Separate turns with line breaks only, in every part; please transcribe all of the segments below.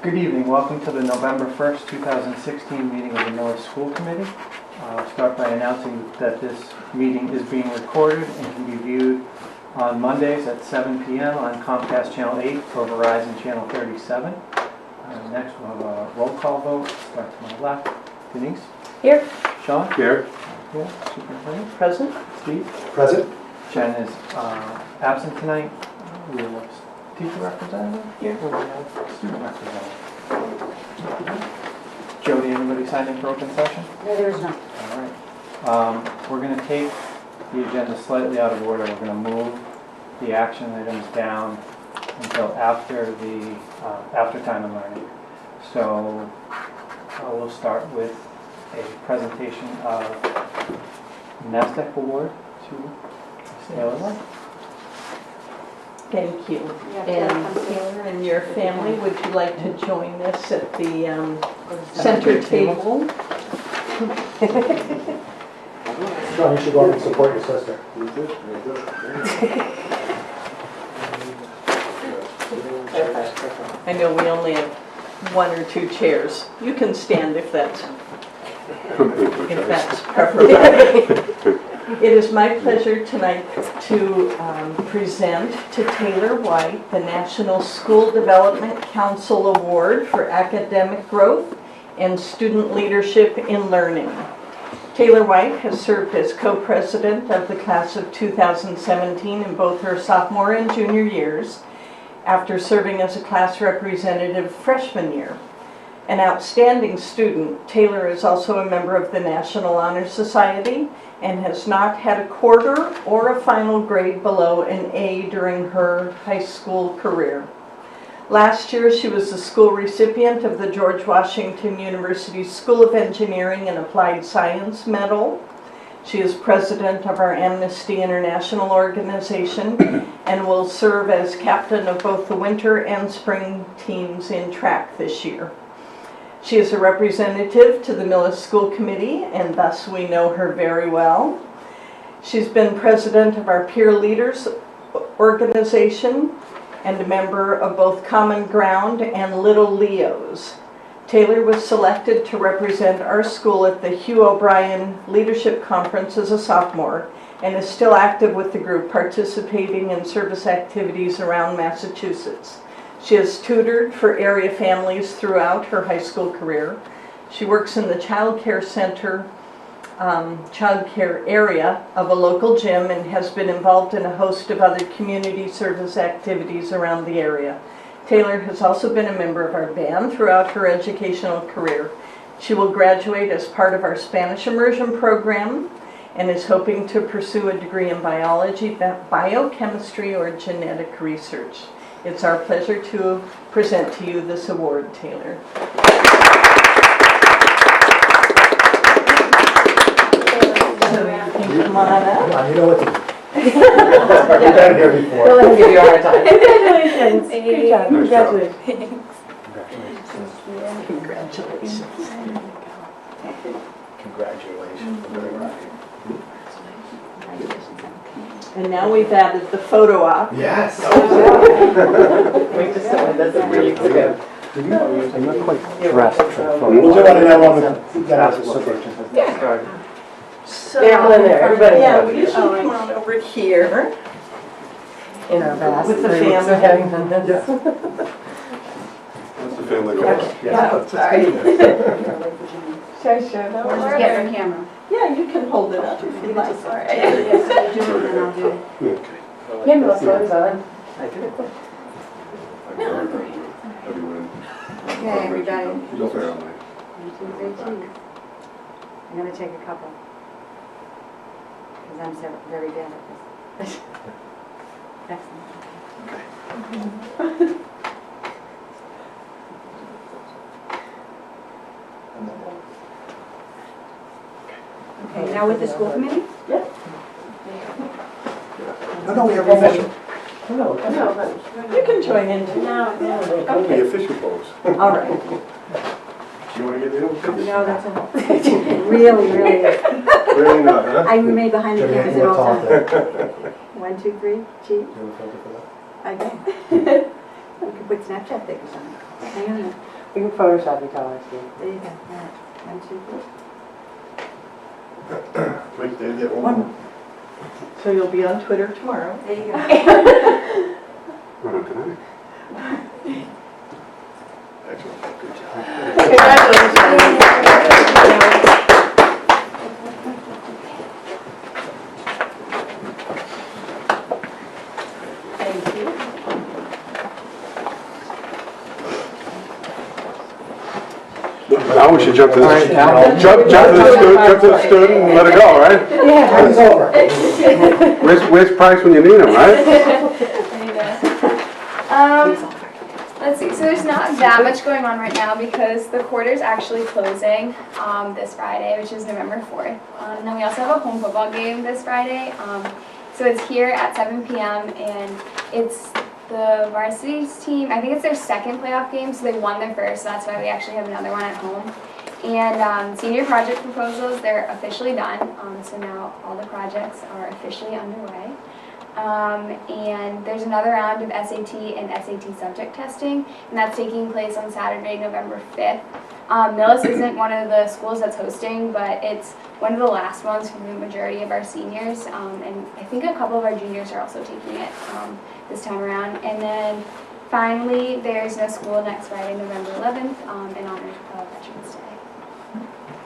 Good evening. Welcome to the November 1st, 2016 meeting of the Millis School Committee. I'll start by announcing that this meeting is being recorded and can be viewed on Mondays at 7 p.m. on Comcast Channel 8 or Verizon Channel 37. Next we'll have a roll call vote. Start to my left. Denise?
Here.
Sean?
Here.
Here. Superintendent?
Present.
Steve?
Present.
Jen is absent tonight. We have a teacher representative?
Here.
Or we have student representative? Jody, anybody signed in for open session?
No, there is none.
All right. We're going to take the agenda slightly out of order. We're going to move the action items down until after the after time and learning. So we'll start with a presentation of NASDAQ award to Taylor.
Thank you. And Taylor and your family, would you like to join us at the center table?
Sean, you should go up and support your sister.
I know we only have one or two chairs. You can stand if that's preferable. It is my pleasure tonight to present to Taylor White the National School Development Council Award for Academic Growth and Student Leadership in Learning. Taylor White has served as co-president of the class of 2017 in both her sophomore and junior years, after serving as a class representative freshman year. An outstanding student, Taylor is also a member of the National Honor Society and has not had a quarter or a final grade below an A during her high school career. Last year, she was the school recipient of the George Washington University School of Engineering and Applied Science Medal. She is president of our Amnesty International organization and will serve as captain of both the winter and spring teams in track this year. She is a representative to the Millis School Committee, and thus we know her very well. She's been president of our Peer Leaders organization and a member of both Common Ground and Little Leos. Taylor was selected to represent our school at the Hugh O'Brien Leadership Conference as a sophomore and is still active with the group, participating in service activities around Massachusetts. She has tutored for area families throughout her high school career. She works in the child care center, child care area of a local gym and has been involved in a host of other community service activities around the area. Taylor has also been a member of our band throughout her educational career. She will graduate as part of our Spanish immersion program and is hoping to pursue a degree in biology, biochemistry, or genetic research. It's our pleasure to present to you this award, Taylor. So you can come on up.
Come on, you know what to do. You've been here before.
We'll give you a hard time.
Congratulations. Good job.
Nice job.
Congratulations.
Congratulations. Congratulations. I'm very proud of you.
And now we've added the photo op.
Yes.
Wait just a minute, that's a few weeks ago.
I'm not quite dressed for the photo.
Would you want to know when we
Ask
got
what
to
questions have been started.
So,
there, everybody.
yeah, we usually come on over here
In our vast.
with the
What's
family.
the family goal?
Yeah, sorry.
Should I show them?
Or just get your camera.
Yeah, you can hold it up if you like.
Yes, you do it and I'll do it.
Okay.
Camera photos on.
I did.
Okay, everybody.
You'll fair on mine.
1, 2, 3, 2. I'm going to take a couple. Because I'm so very bad at this. Excellent. Okay, now with the school committee?
No, we have official.
You can join in too.
The official pose.
All right.
You want to get in?
No, that's a really, really.
Really not, huh?
I remain behind the
Jimmy,
cameras
you
at
want
all
to talk
times.
there?
1, 2, 3, Chief.
You have a filter for that?
Okay. We can put Snapchat pictures on it. Hang on a minute.
We can Photoshop each other, see.
There you go. All right. 1, 2, 3.
Wait, they get
One
one.
more.
So you'll be on Twitter tomorrow.
There you go.
Right on tonight.
Excellent, good job.
Thank you.
Now we should jump to the, jump to the student and let it go, right?
Yeah.
It's over.
Where's Price when you need him, right?
Let's see, so there's not that much going on right now because the quarter's actually closing this Friday, which is November 4th. And then we also have a home football game this Friday. So it's here at 7 p.m. and it's the varsity's team. I think it's their second playoff game, so they won their first, so that's why we actually have another one at home. And senior project proposals, they're officially done, so now all the projects are officially underway. And there's another round of SAT and SAT subject testing, and that's taking place on Saturday, November 5th. Millis isn't one of the schools that's hosting, but it's one of the last ones for the majority of our seniors, and I think a couple of our juniors are also taking it this time around. And then finally, there's no school next Friday, November 11th, in honor of Veterans Day.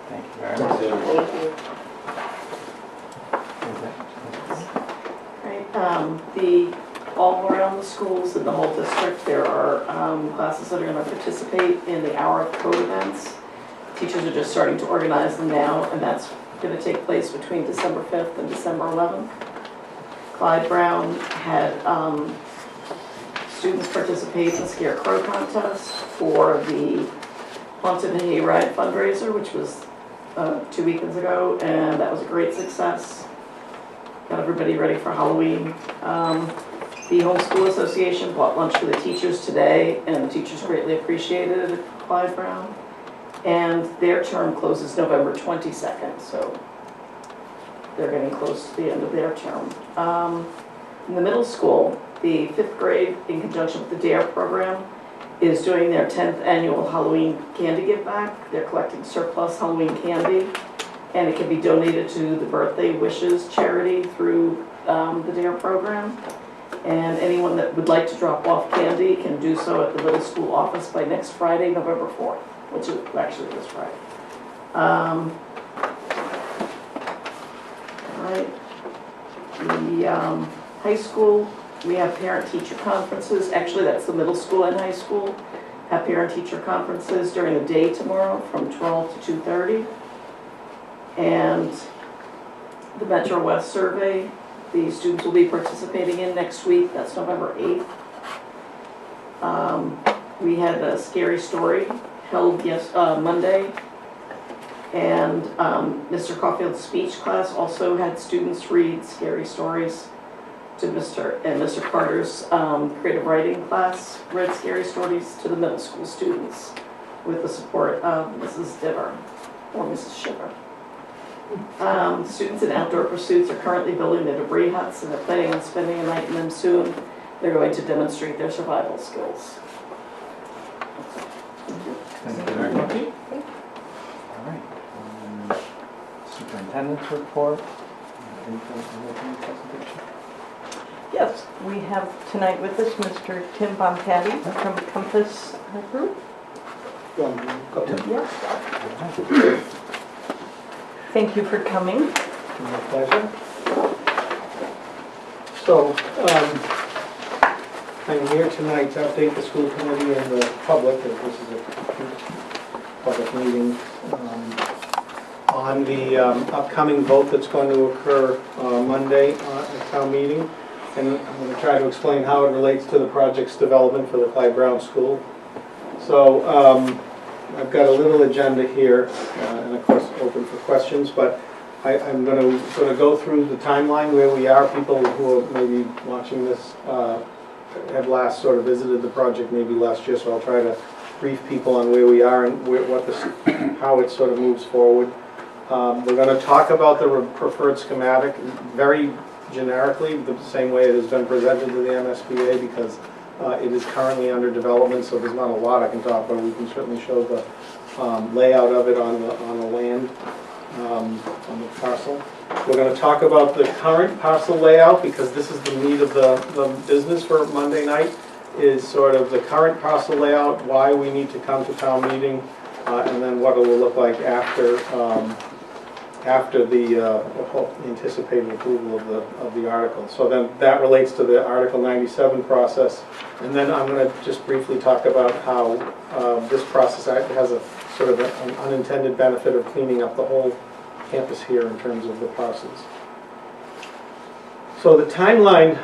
Thank you very much.
Thank you.
All around the schools in the whole district, there are classes that are going to participate in the Hour of Code events. Teachers are just starting to organize them now, and that's going to take place between December 5th and December 11th. Clyde Brown had students participate in the Scarecrow contest for the Haunted Hayride fundraiser, which was 2 weekends ago, and that was a great success. Got everybody ready for Halloween. The Homeschool Association bought lunch for the teachers today, and the teachers greatly appreciated it at Clyde Brown. And their term closes November 22nd, so they're getting close to the end of their term. In the middle school, the 5th grade, in conjunction with the DARE program, is doing their 10th annual Halloween candy give back. They're collecting surplus Halloween candy, and it can be donated to the Birthday Wishes charity through the DARE program. And anyone that would like to drop off candy can do so at the middle school office by next Friday, November 4th, which is actually this Friday. All right. The high school, we have parent-teacher conferences. Actually, that's the middle school and high school. Have parent-teacher conferences during the day tomorrow from 12 to 2:30. And the Metro West survey, the students will be participating in next week. That's November 8th. We had a scary story held Monday. And Mr. Caulfield's speech class also had students read scary stories to Mr. Carter's creative writing class read scary stories to the middle school students with the support of Mrs. Diver or Mrs. Shiver. Students in outdoor pursuits are currently building their debris huts, and they're planning on spending a night in them soon. They're going to demonstrate their survival skills.
Thank you very much. All right. Superintendent's report. Presentation.
Yes, we have tonight with us Mr. Tim Bompatti from Compass Group. Yes. Thank you for coming.
My pleasure. So, I'm here tonight to update the school committee and the public, as this is a public meeting, on the upcoming vote that's going to occur Monday at town meeting. And I'm going to try to explain how it relates to the project's development for the Clyde Brown School. So, I've got a little agenda here, and of course open for questions, but I'm going to sort of go through the timeline where we are. People who are maybe watching this have last sort of visited the project maybe last year, so I'll try to brief people on where we are and how it sort of moves forward. We're going to talk about the preferred schematic very generically, the same way it has been presented to the MSBA, because It is currently under development, so there's not a lot I can talk about. We can certainly show the layout of it on the land, on the parcel. We're going to talk about the current parcel layout, because this is the meat of the business for Monday night, is sort of the current parcel layout, why we need to come to town meeting, and then what it will look like after the anticipated approval of the article. So then that relates to the Article 97 process. And then I'm going to just briefly talk about how this process has a sort of an unintended benefit of cleaning up the whole campus here in terms of the parcels. So the timeline,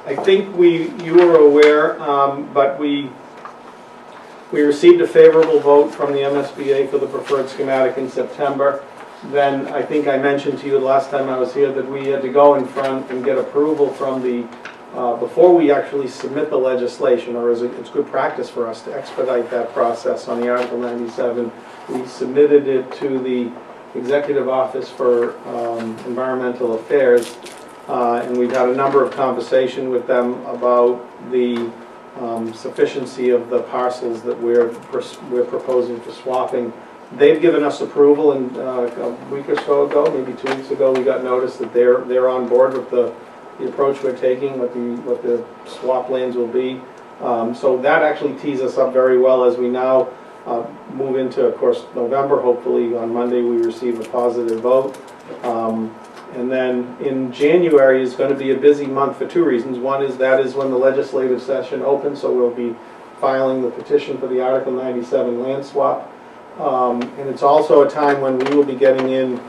I think you were aware, but we received a favorable vote from the MSBA for the preferred schematic in September. Then I think I mentioned to you the last time I was here that we had to go in front and get approval from the, before we actually submit the legislation, or it's good practice for us to expedite that process on the Article 97. We submitted it to the Executive Office for Environmental Affairs, and we've had a number of conversations with them about the sufficiency of the parcels that we're proposing for swapping. They've given us approval, and a week or so ago, maybe 2 weeks ago, we got notice that they're on board with the approach we're taking, what the swap lands will be. So that actually tees us up very well as we now move into, of course, November. Hopefully on Monday we receive a positive vote. And then in January is going to be a busy month for two reasons. One is that is when the legislative session opens, so we'll be filing the petition for the Article 97 land swap. And it's also a time when we will be getting in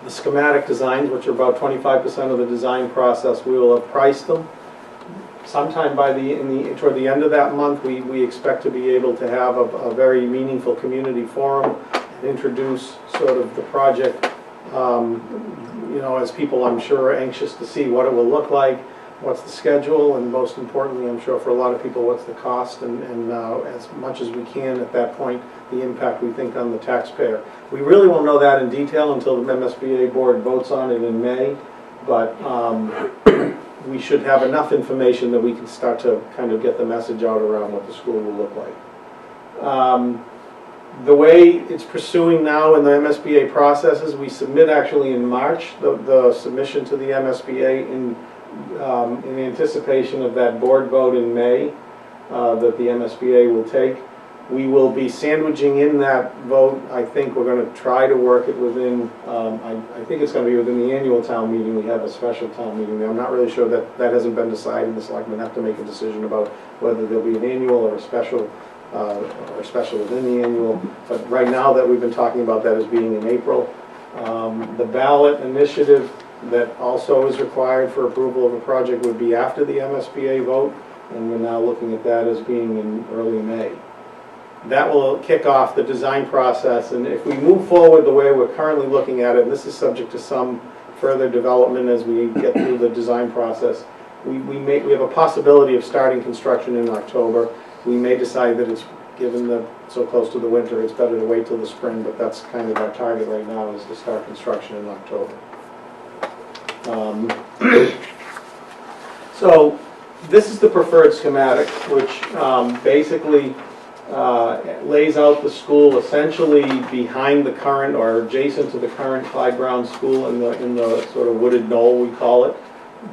the schematic designs, which are about 25% of the design process. We will have priced them. Sometime toward the end of that month, we expect to be able to have a very meaningful community forum and introduce sort of the project, as people, I'm sure, are anxious to see what it will look like, what's the schedule, and most importantly, I'm sure for a lot of people, what's the cost, and as much as we can at that point, the impact we think on the taxpayer. We really won't know that in detail until the MSBA board votes on it in May, but we should have enough information that we can start to kind of get the message out around what the school will look like. The way it's pursuing now in the MSBA processes, we submit actually in March the submission to the MSBA in anticipation of that board vote in May that the MSBA will take. We will be sandwiching in that vote. I think we're going to try to work it within, I think it's going to be within the annual town meeting. We have a special town meeting. I'm not really sure that hasn't been decided. The selectmen have to make a decision about whether there'll be an annual or a special within the annual. But right now that we've been talking about that as being in April. The ballot initiative that also is required for approval of a project would be after the MSBA vote, and we're now looking at that as being in early May. That will kick off the design process, and if we move forward the way we're currently looking at it, and this is subject to some further development as we get through the design process, we have a possibility of starting construction in October. We may decide that it's, given so close to the winter, it's better to wait till the spring, but that's kind of our target right now, is to start construction in October. So this is the preferred schematic, which basically lays out the school essentially behind the current, or adjacent to the current Clyde Brown School in the sort of wooded knoll, we call it.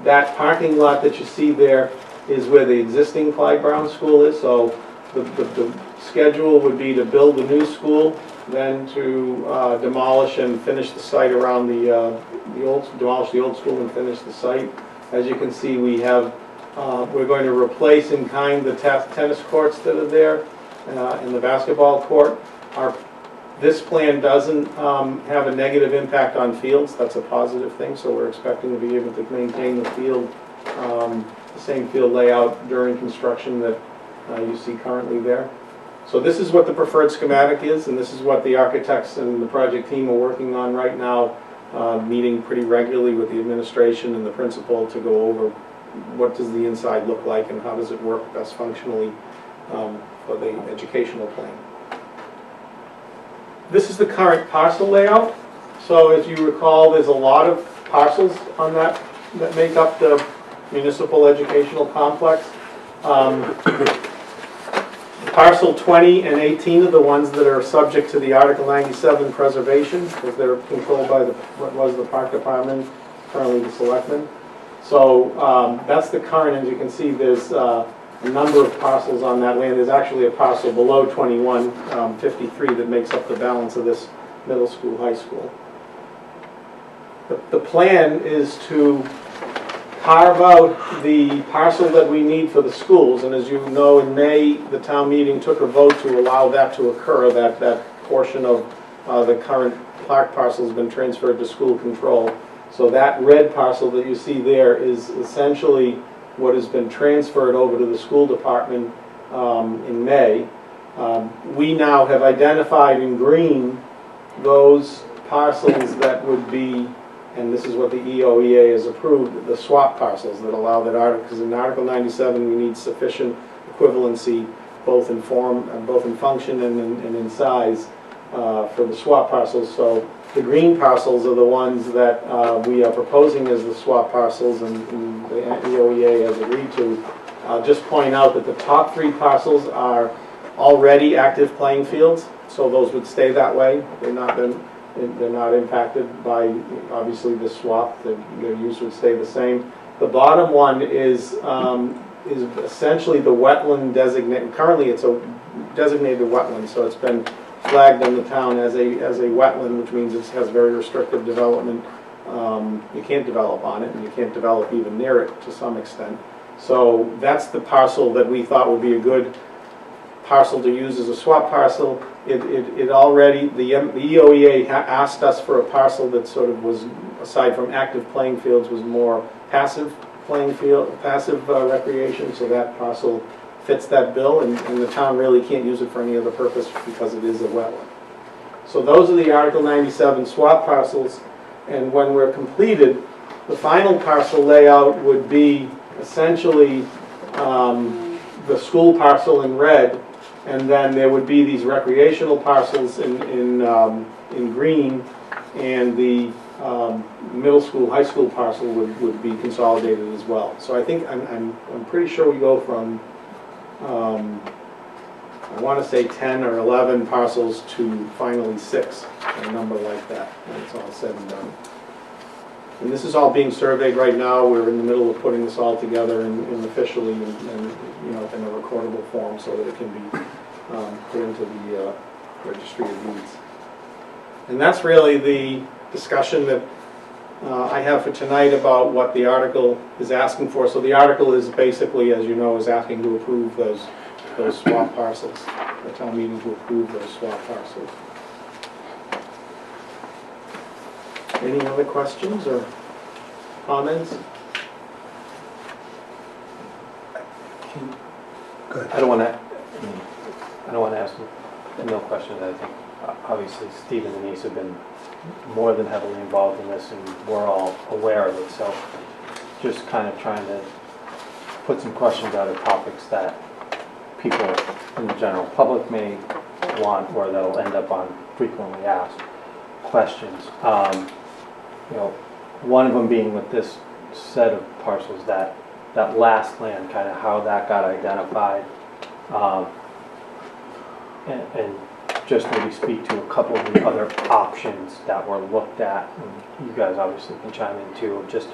That parking lot that you see there is where the existing Clyde Brown School is. So the schedule would be to build the new school, then to demolish and finish the site around demolish the old school and finish the site. As you can see, we have we're going to replace in kind the tennis courts that are there and the basketball court. This plan doesn't have a negative impact on fields. That's a positive thing. So we're expecting to be able to maintain the field, the same field layout during construction that you see currently there. So this is what the preferred schematic is, and this is what the architects and the project team are working on right now, meeting pretty regularly with the administration and the principal to go over what does the inside look like and how does it work best functionally for the educational plan. This is the current parcel layout. So as you recall, there's a lot of parcels on that make up the municipal educational complex. Parcel 20 and 18 are the ones that are subject to the Article 97 preservation, because they're controlled by what was the Park Department, currently the Selectmen. So that's the current, as you can see, there's a number of parcels on that land. There's actually a parcel below 2153 that makes up the balance of this middle school, high school. The plan is to carve out the parcel that we need for the schools, and as you know, in May, the town meeting took a vote to allow that to occur, that portion of the current park parcel has been transferred to school control. So that red parcel that you see there is essentially what has been transferred over to the school department in May. We now have identified in green those parcels that would be, and this is what the EOEA has approved, the swap parcels that allow that article, because in Article 97 we need sufficient equivalency both in form, both in function and in size for the swap parcels. So the green parcels are the ones that we are proposing as the swap parcels, and the EOEA has agreed to. I'll just point out that the top 3 parcels are already active playing fields, so those would stay that way. They're not impacted by, obviously, the swap. Their use would stay the same. The bottom one is essentially the wetland designated. Currently, it's a designated wetland, so it's been flagged in the town as a wetland, which means it has very restrictive development. You can't develop on it, and you can't develop even near it to some extent. So that's the parcel that we thought would be a good parcel to use as a swap parcel. It already, the EOEA asked us for a parcel that sort of was, aside from active playing fields, was more passive playing field, passive recreation, so that parcel fits that bill, and the town really can't use it for any other purpose because it is a wetland. So those are the Article 97 swap parcels, and when we're completed, the final parcel layout would be essentially the school parcel in red, and then there would be these recreational parcels in green, and the middle school, high school parcel would be consolidated as well. So I think, I'm pretty sure we go from, I want to say 10 or 11 parcels to finally 6, a number like that, when it's all said and done. And this is all being surveyed right now. We're in the middle of putting this all together and officially, and you know, in a recordable form so that it can be put into the registry of deeds. And that's really the discussion that I have for tonight about what the article is asking for. So the article is basically, as you know, is asking to approve those swap parcels, the town meeting to approve those swap parcels. Any other questions or comments?
Good.
I don't want to ask no questions. I think obviously Steve and Denise have been more than heavily involved in this, and we're all aware of it. So just kind of trying to put some questions out of topics that people in the general public may want, or they'll end up on frequently asked questions. You know, one of them being with this set of parcels, that last land, kind of how that got identified, and just maybe speak to a couple of the other options that were looked at, and you guys obviously can chime in too, of just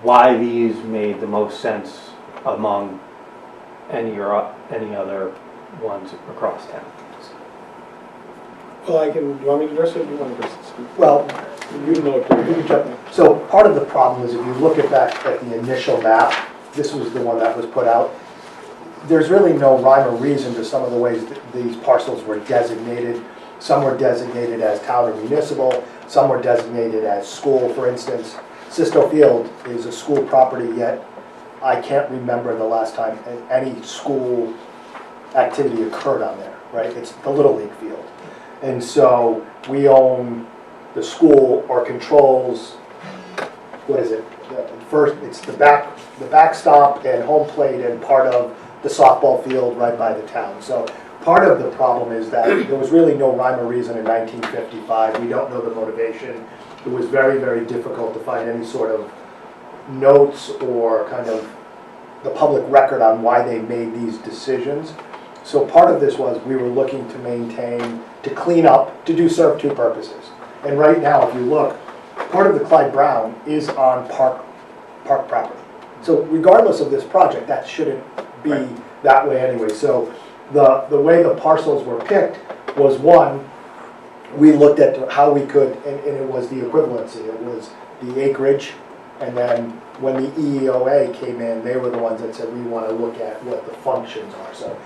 why these made the most sense among any other ones across town.
Well, do you want me to address it, or do you want to speak?
Well,
You know what to do.
so part of the problem is if you look at the initial map, this was the one that was put out. There's really no rhyme or reason to some of the ways that these parcels were designated. Some were designated as town or municipal, some were designated as school, for instance. Sisto Field is a school property, yet I can't remember the last time any school activity occurred on there, right? It's the Little League field. And so we own the school, or controls, what is it? First, it's the backstop and home plate and part of the softball field right by the town. So part of the problem is that there was really no rhyme or reason in 1955. We don't know the motivation. It was very, very difficult to find any sort of notes or kind of the public record on why they made these decisions. So part of this was we were looking to maintain, to clean up, to do serve two purposes. And right now, if you look, part of the Clyde Brown is on park property. So regardless of this project, that shouldn't be that way anyway. So the way the parcels were picked was, one, we looked at how we could, and it was the equivalency. It was the acreage, and then when the EEOA came in, they were the ones that said we want to look at what the functions are. So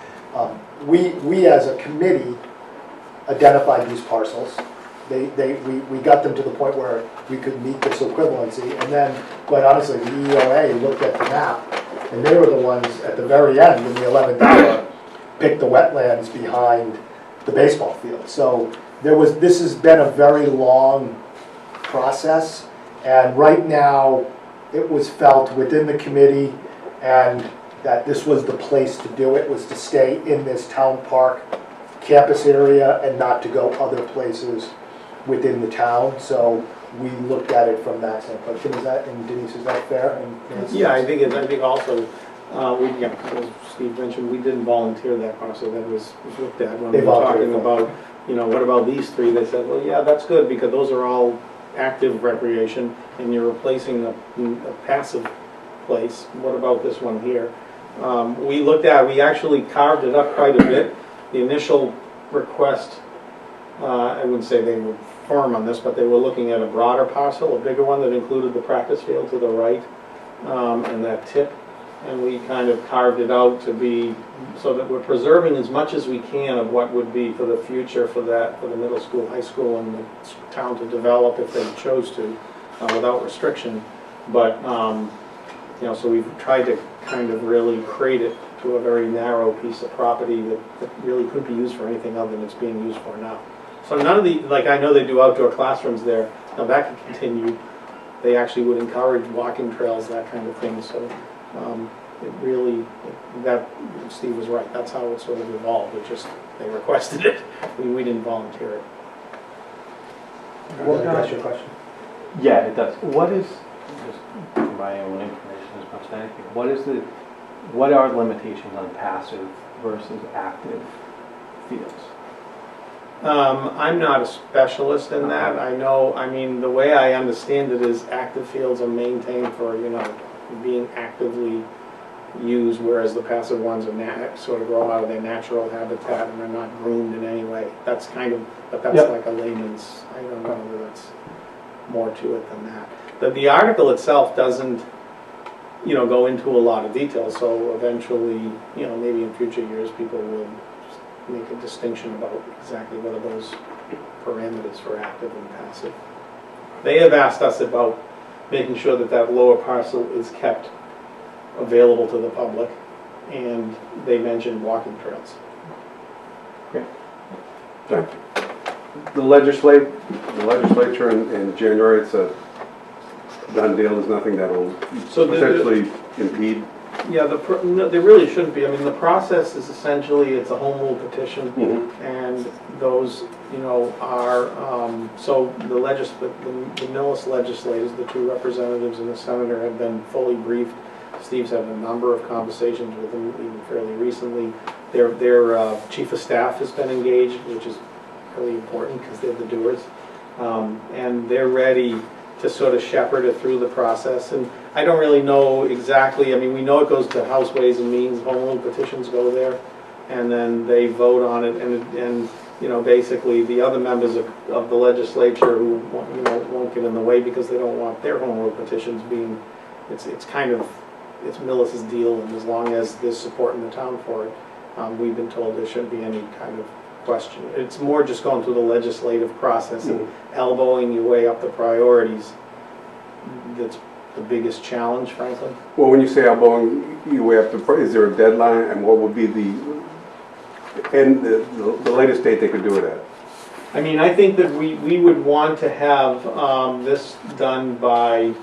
we as a committee identified these parcels. We got them to the point where we could meet this equivalency, and then, quite honestly, the EEOA looked at the map, and they were the ones at the very end, in the 11th hour, picked the wetlands behind the baseball field. So this has been a very long process, and right now, it was felt within the committee and that this was the place to do it, was to stay in this town park campus area and not to go other places within the town. So we looked at it from that standpoint. Tim, is that, and Denise, is that fair?
Yeah, I think also, as Steve mentioned, we didn't volunteer that parcel. That was looked at when we were talking about, what about these three? They said, well, yeah, that's good because those are all active recreation and you're replacing a passive place. What about this one here? We actually carved it up quite a bit. The initial request, I wouldn't say they were firm on this, but they were looking at a broader parcel, a bigger one that included the practice field to the right and that tip. And we kind of carved it out to be so that we're preserving as much as we can of what would be for the future for the middle school, high school, and the town to develop if they chose to without restriction. But so we've tried to kind of really create it to a very narrow piece of property that really couldn't be used for anything other than it's being used for now. So none of the, like I know they do outdoor classrooms there, now that can continue. They actually would encourage walking trails, that kind of thing. So it really, Steve was right, that's how it sort of evolved. It just, they requested it. We didn't volunteer it.
Well, that's your question.
Yeah, it does. What is, just for my own information as much as anything, what are the limitations on passive versus active fields?
I'm not a specialist in that. The way I understand it is active fields are maintained for, being actively used, whereas the passive ones are sort of grow out of their natural habitat and they're not groomed in any way. That's kind of, but that's like a layman's, I don't know whether that's more to it than that. The article itself doesn't, go into a lot of detail, so eventually, maybe in future years people will make a distinction about exactly what are those parameters for active and passive. They have asked us about making sure that lower parcel is kept available to the public, and they mentioned walking trails.
The legislature in January, it's a done deal. There's nothing that'll potentially impede.
Yeah, no, there really shouldn't be. I mean, the process is essentially, it's a home rule petition, and those, are, so the Millis legislators, the two representatives and the senator have been fully briefed. Steve's had a number of conversations with them even fairly recently. Their chief of staff has been engaged, which is really important because they're the doers. And they're ready to sort of shepherd it through the process. And I don't really know exactly, we know it goes to House Ways and Means, home rule petitions go there, and then they vote on it, and basically the other members of the legislature who won't get in the way because they don't want their home rule petitions being, it's Millis's deal, and as long as there's support in the town for it, we've been told there shouldn't be any kind of question. It's more just going through the legislative process and elbowing your way up the priorities. That's the biggest challenge, frankly.
Well, when you say elbowing your way up the, is there a deadline, and what would be the latest date they could do it at?
I think that we would want to have this done by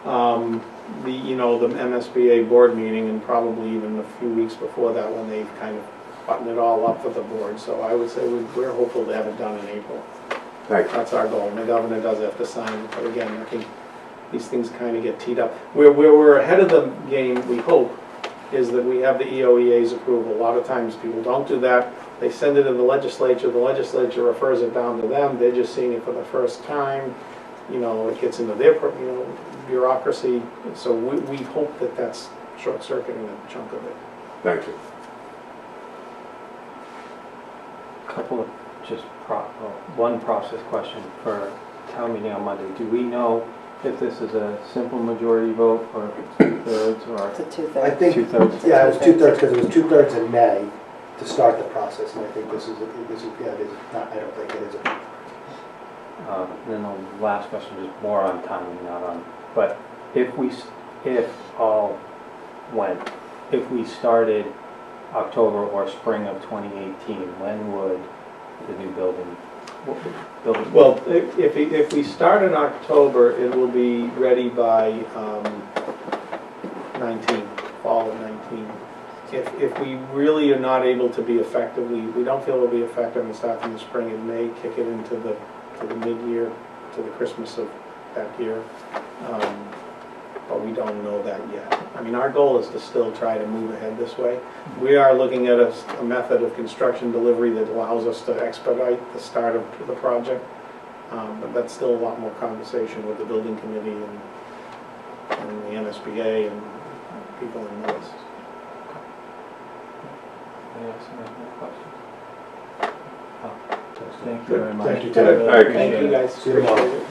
the MSBA board meeting, and probably even a few weeks before that when they've kind of button it all up for the board. So I would say we're hopeful to have it done in April.
Thanks.
That's our goal. And the governor does have to sign it, but again, I think these things kind of get teed up. Where we're ahead of the game, we hope, is that we have the EOEA's approval. A lot of times people don't do that. They send it to the legislature refers it down to them, they're just seeing it for the first time. You know, it gets into their, bureaucracy. So we hope that that's short-circuiting a chunk of it.
Thank you.
Couple of just one process question for town meeting on Monday. Do we know if this is a simple majority vote or if it's two-thirds or
It's a
I
two-thirds.
think,
two-thirds?
yeah, it was two-thirds, because it was two-thirds in May to start the process, and I think this is, yeah, it is not, I don't think it is.
And then the last question is more on timing, not on, but if all went, if we started October or spring of 2018, when would the new building?
Well, if we start in October, it will be ready by 19, fall of 19. If we really are not able to be effective, we don't feel we'll be effective and start in the spring, it may kick it into the mid-year, to the Christmas of that year. But we don't know that yet. I mean, our goal is to still try to move ahead this way. We are looking at a method of construction delivery that allows us to expedite the start of the project. But that's still a lot more conversation with the building committee and the NSBA and people in Millis.
Any other questions? Thank you very much.
Thank you, Ted.
Really
Thank you.
appreciate
Thank you,
it.
guys.
See you tomorrow.
Appreciate it.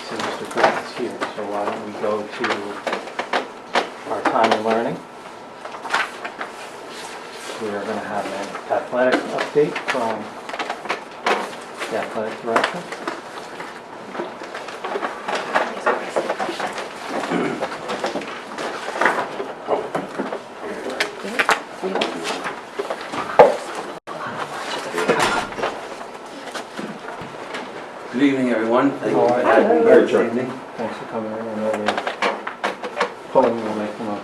So Mr. Grant is here, so why don't we go to our time and learning. We are going to have an athletics update from the athletic director.
Good evening, everyone. Thank you
How
for
are you?
having me here this evening.
Thanks for coming in. I know we're pulling you away from a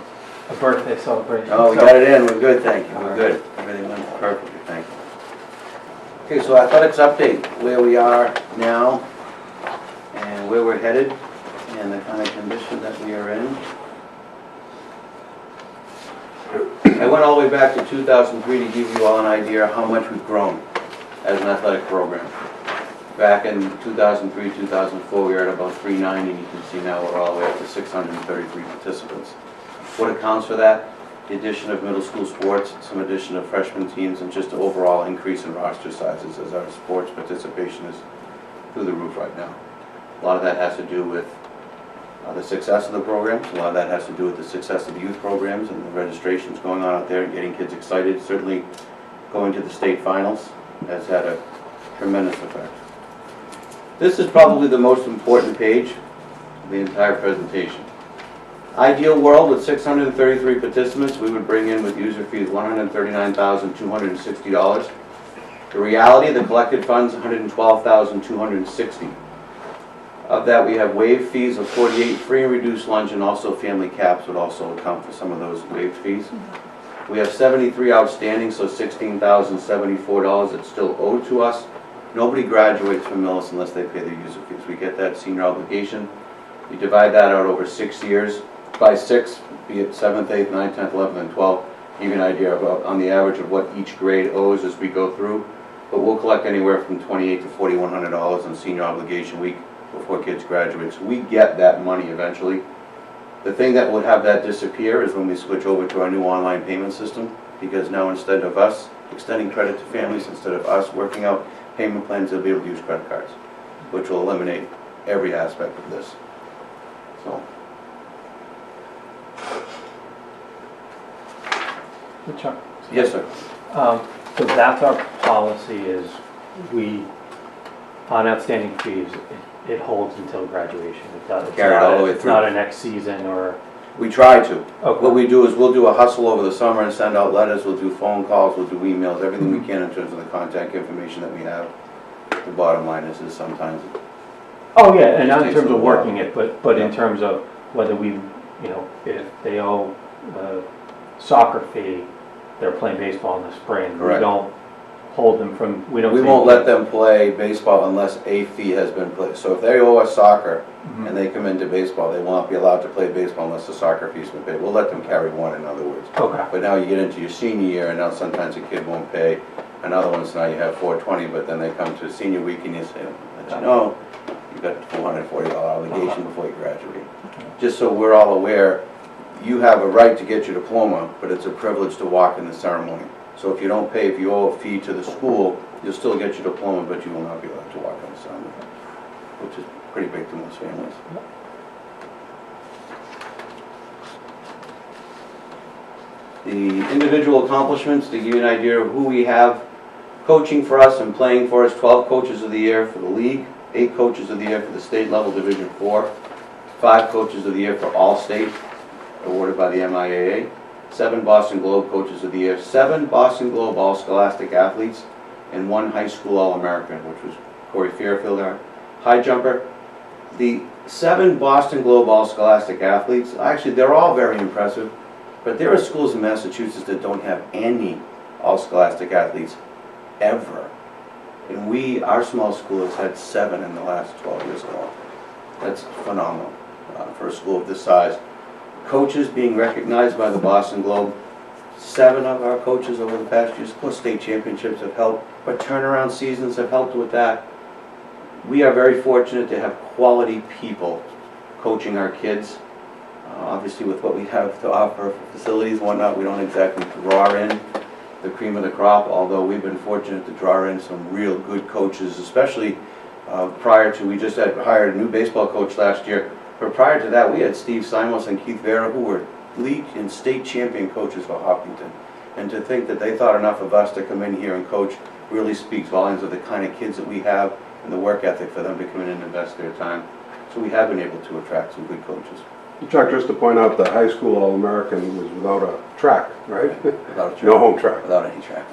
birthday celebration.
Oh, we got it in. We're good, thank you. We're good. Everything went perfectly, thank you. Okay, so athletics update, where we are now and where we're headed and the kind of condition that we are in. I went all the way back to 2003 to give you all an idea of how much we've grown as an athletic program. Back in 2003, 2004, we were at about 390, and you can see now we're all the way up to 633 participants. What accounts for that? The addition of middle school sports, some addition of freshman teams, and just an overall increase in roster sizes as our sports participation is through the roof right now. A lot of that has to do with the success of the programs. A lot of that has to do with the success of the youth programs and the registrations going on out there and getting kids excited. Certainly going to the state finals has had a tremendous effect. This is probably the most important page of the entire presentation. Ideal world, with 633 participants, we would bring in with user fees $139,260. The reality, the collected funds, $112,260. Of that, we have waived fees of $48, free and reduced lunch, and also family caps would also account for some of those waived fees. We have 73 outstanding, so $16,074 that's still owed to us. Nobody graduates from Millis unless they pay their user fees. We get that senior obligation. You divide that out over 6 years. By 6, be it 7th, 8th, 9th, 10th, 11th, and 12th, give you an idea about on the average of what each grade owes as we go through. But we'll collect anywhere from $2,800 to $4,100 on senior obligation week before kids graduate. So we get that money eventually. The thing that would have that disappear is when we switch over to our new online payment system, because now instead of us extending credit to families, instead of us working out payment plans, they'll be able to use credit cards, which will eliminate every aspect of this. So.
Chuck?
Yes, sir.
So that's our policy is on outstanding fees, it holds until graduation. It does.
Carry it all the way
It's
through.
not a next season or...
We try to.
Okay.
What we do is we'll do a hustle over the summer and send out letters, we'll do phone calls, we'll do emails, everything we can in terms of the contact information that we have. The bottom line is sometimes
Oh, yeah, and not in
Takes
terms
a
of
while.
working it, but in terms of whether we, if they owe the soccer fee, they're playing baseball in the spring.
Correct.
We don't hold them from, we don't.
We
take-
won't let them play baseball unless a fee has been played. So if they owe us soccer
Mhm.
and they come into baseball, they won't be allowed to play baseball unless the soccer fee's been paid. We'll let them carry one, in other words.
Okay,
But now you get into your senior year, and now sometimes a kid won't pay another one, so now you have $420, but then they come to senior week and you say, let you know, you've got a $440 obligation before you graduate. Just so we're all aware, you have a right to get your diploma, but it's a privilege to walk in the ceremony. So if you don't pay, if you owe a fee to the school, you'll still get your diploma, but you will not be allowed to walk in the ceremony, which is pretty big to most families. The individual accomplishments, to give you an idea of who we have coaching for us and playing for us: 12 coaches of the year for the league, 8 coaches of the year for the state level Division 4, 5 coaches of the year for all state, awarded by the MIAA, 7 Boston Globe coaches of the year, 7 Boston Globe all scholastic athletes, and 1 high school All-American, which was Corey Fairfield, our high jumper. The 7 Boston Globe all scholastic athletes, actually they're all very impressive, but there are schools in Massachusetts that don't have any all scholastic athletes ever. And our small school has had 7 in the last 12 years alone. That's phenomenal for a school of this size. Coaches being recognized by the Boston Globe. 7 of our coaches over the past years, of course state championships have helped, but turnaround seasons have helped with that. We are very fortunate to have quality people coaching our kids. Obviously with what we have to offer for facilities and whatnot, we don't exactly draw in the cream of the crop, although we've been fortunate to draw in some real good coaches, especially prior to, we just had hired a new baseball coach last year, but prior to that we had Steve Simos and Keith Vera, who were league and state champion coaches for Hopkinton. And to think that they thought enough of us to come in here and coach really speaks volumes of the kind of kids that we have and the work ethic for them to come in and invest their time. So we have been able to attract some good coaches.
Chuck, just to point out, the high school All-American was without a track, right?
Without a track.
No home track.
Without any track.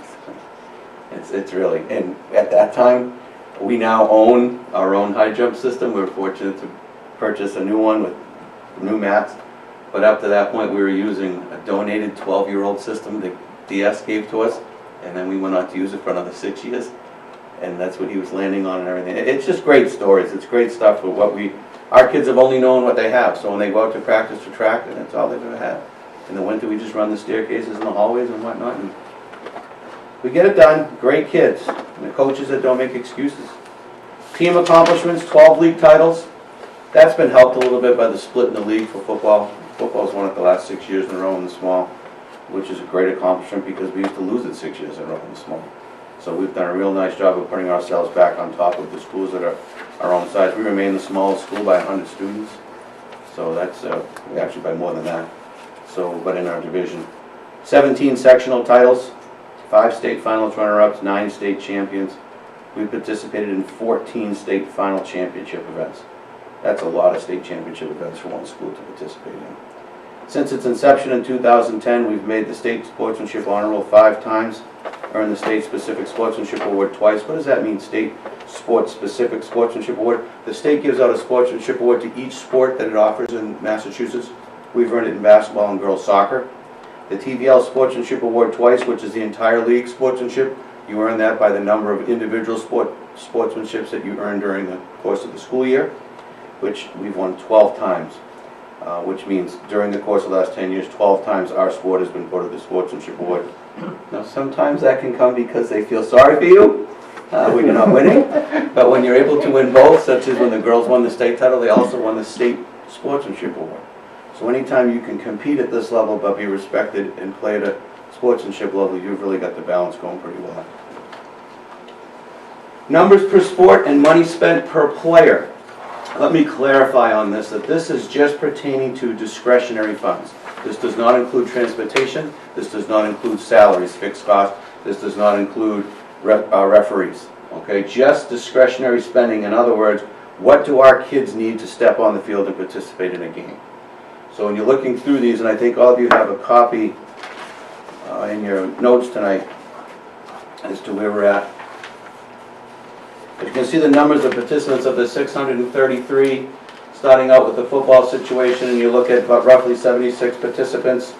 It's really, and at that time, we now own our own high jump system. We were fortunate to purchase a new one with new mats. But up to that point, we were using a donated 12-year-old system that DS gave to us, and then we went on to use it for another 6 years, and that's what he was landing on and everything. It's just great stories. It's great stuff for what our kids have only known what they have, so when they go out to practice for track, and that's all they've ever had. In the winter, we just run the staircases and the hallways and whatnot, and we get it done. Great kids, and the coaches that don't make excuses. Team accomplishments, 12 league titles. That's been helped a little bit by the split in the league for football. Football's won it the last 6 years in a row in the small, which is a great accomplishment because we used to lose it 6 years in a row in the small. So we've done a real nice job of putting ourselves back on top of the schools that are our own size. We remain the smallest school by 100 students, so that's actually by more than that. So, but in our division, 17 sectional titles, 5 state finals runner-ups, 9 state champions. We participated in 14 state final championship events. That's a lot of state championship events for one school to participate in. Since its inception in 2010, we've made the State Sportsmanship Honor Roll 5 times, earned the State Specific Sportsmanship Award twice. What does that mean, State Sports Specific Sportsmanship Award? The state gives out a sportsmanship award to each sport that it offers in Massachusetts. We've earned it in basketball and girls soccer. The TVL Sportsmanship Award twice, which is the entire league sportsmanship. You earn that by the number of individual sportsmanships that you earn during the course of the school year, which we've won 12 times. Which means during the course of the last 10 years, 12 times our sport has been voted the Sportsmanship Award. Now sometimes that can come because they feel sorry for you when you're not winning, but when you're able to win both, such as when the girls won the state title, they also won the State Sportsmanship Award. So anytime you can compete at this level but be respected and play at a sportsmanship level, you've really got the balance going pretty well. Numbers per sport and money spent per player. Let me clarify on this, that this is just pertaining to discretionary funds. This does not include transportation, this does not include salaries, fixed costs, this does not include referees, okay? Just discretionary spending. In other words, what do our kids need to step on the field and participate in a game? So when you're looking through these, and I think all of you have a copy in your notes tonight as to where we're at. You can see the numbers of participants of the 633, starting out with the football situation, and you look at about roughly 76 participants,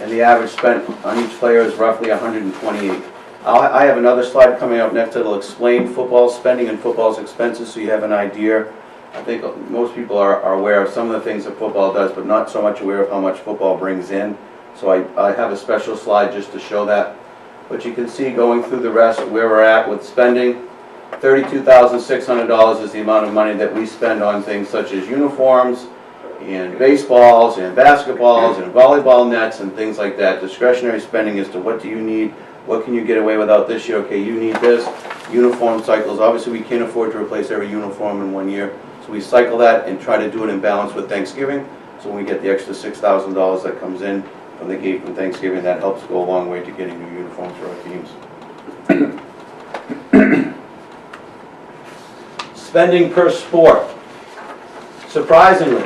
and the average spent on each player is roughly $128. I have another slide coming up next that'll explain football spending and football's expenses, so you have an idea. I think most people are aware of some of the things that football does, but not so much aware of how much football brings in. So I have a special slide just to show that. But you can see going through the rest of where we're at with spending. $32,600 is the amount of money that we spend on things such as uniforms, and baseballs, and basketballs, and volleyball nets, and things like that. Discretionary spending as to what do you need, what can you get away without this year, okay, you need this. Uniform cycles, obviously we can't afford to replace every uniform in 1 year, so we cycle that and try to do it in balance with Thanksgiving. So when we get the extra $6,000 that comes in from the gate from Thanksgiving, that helps go a long way to getting new uniforms for our teams. Spending per sport. Surprisingly,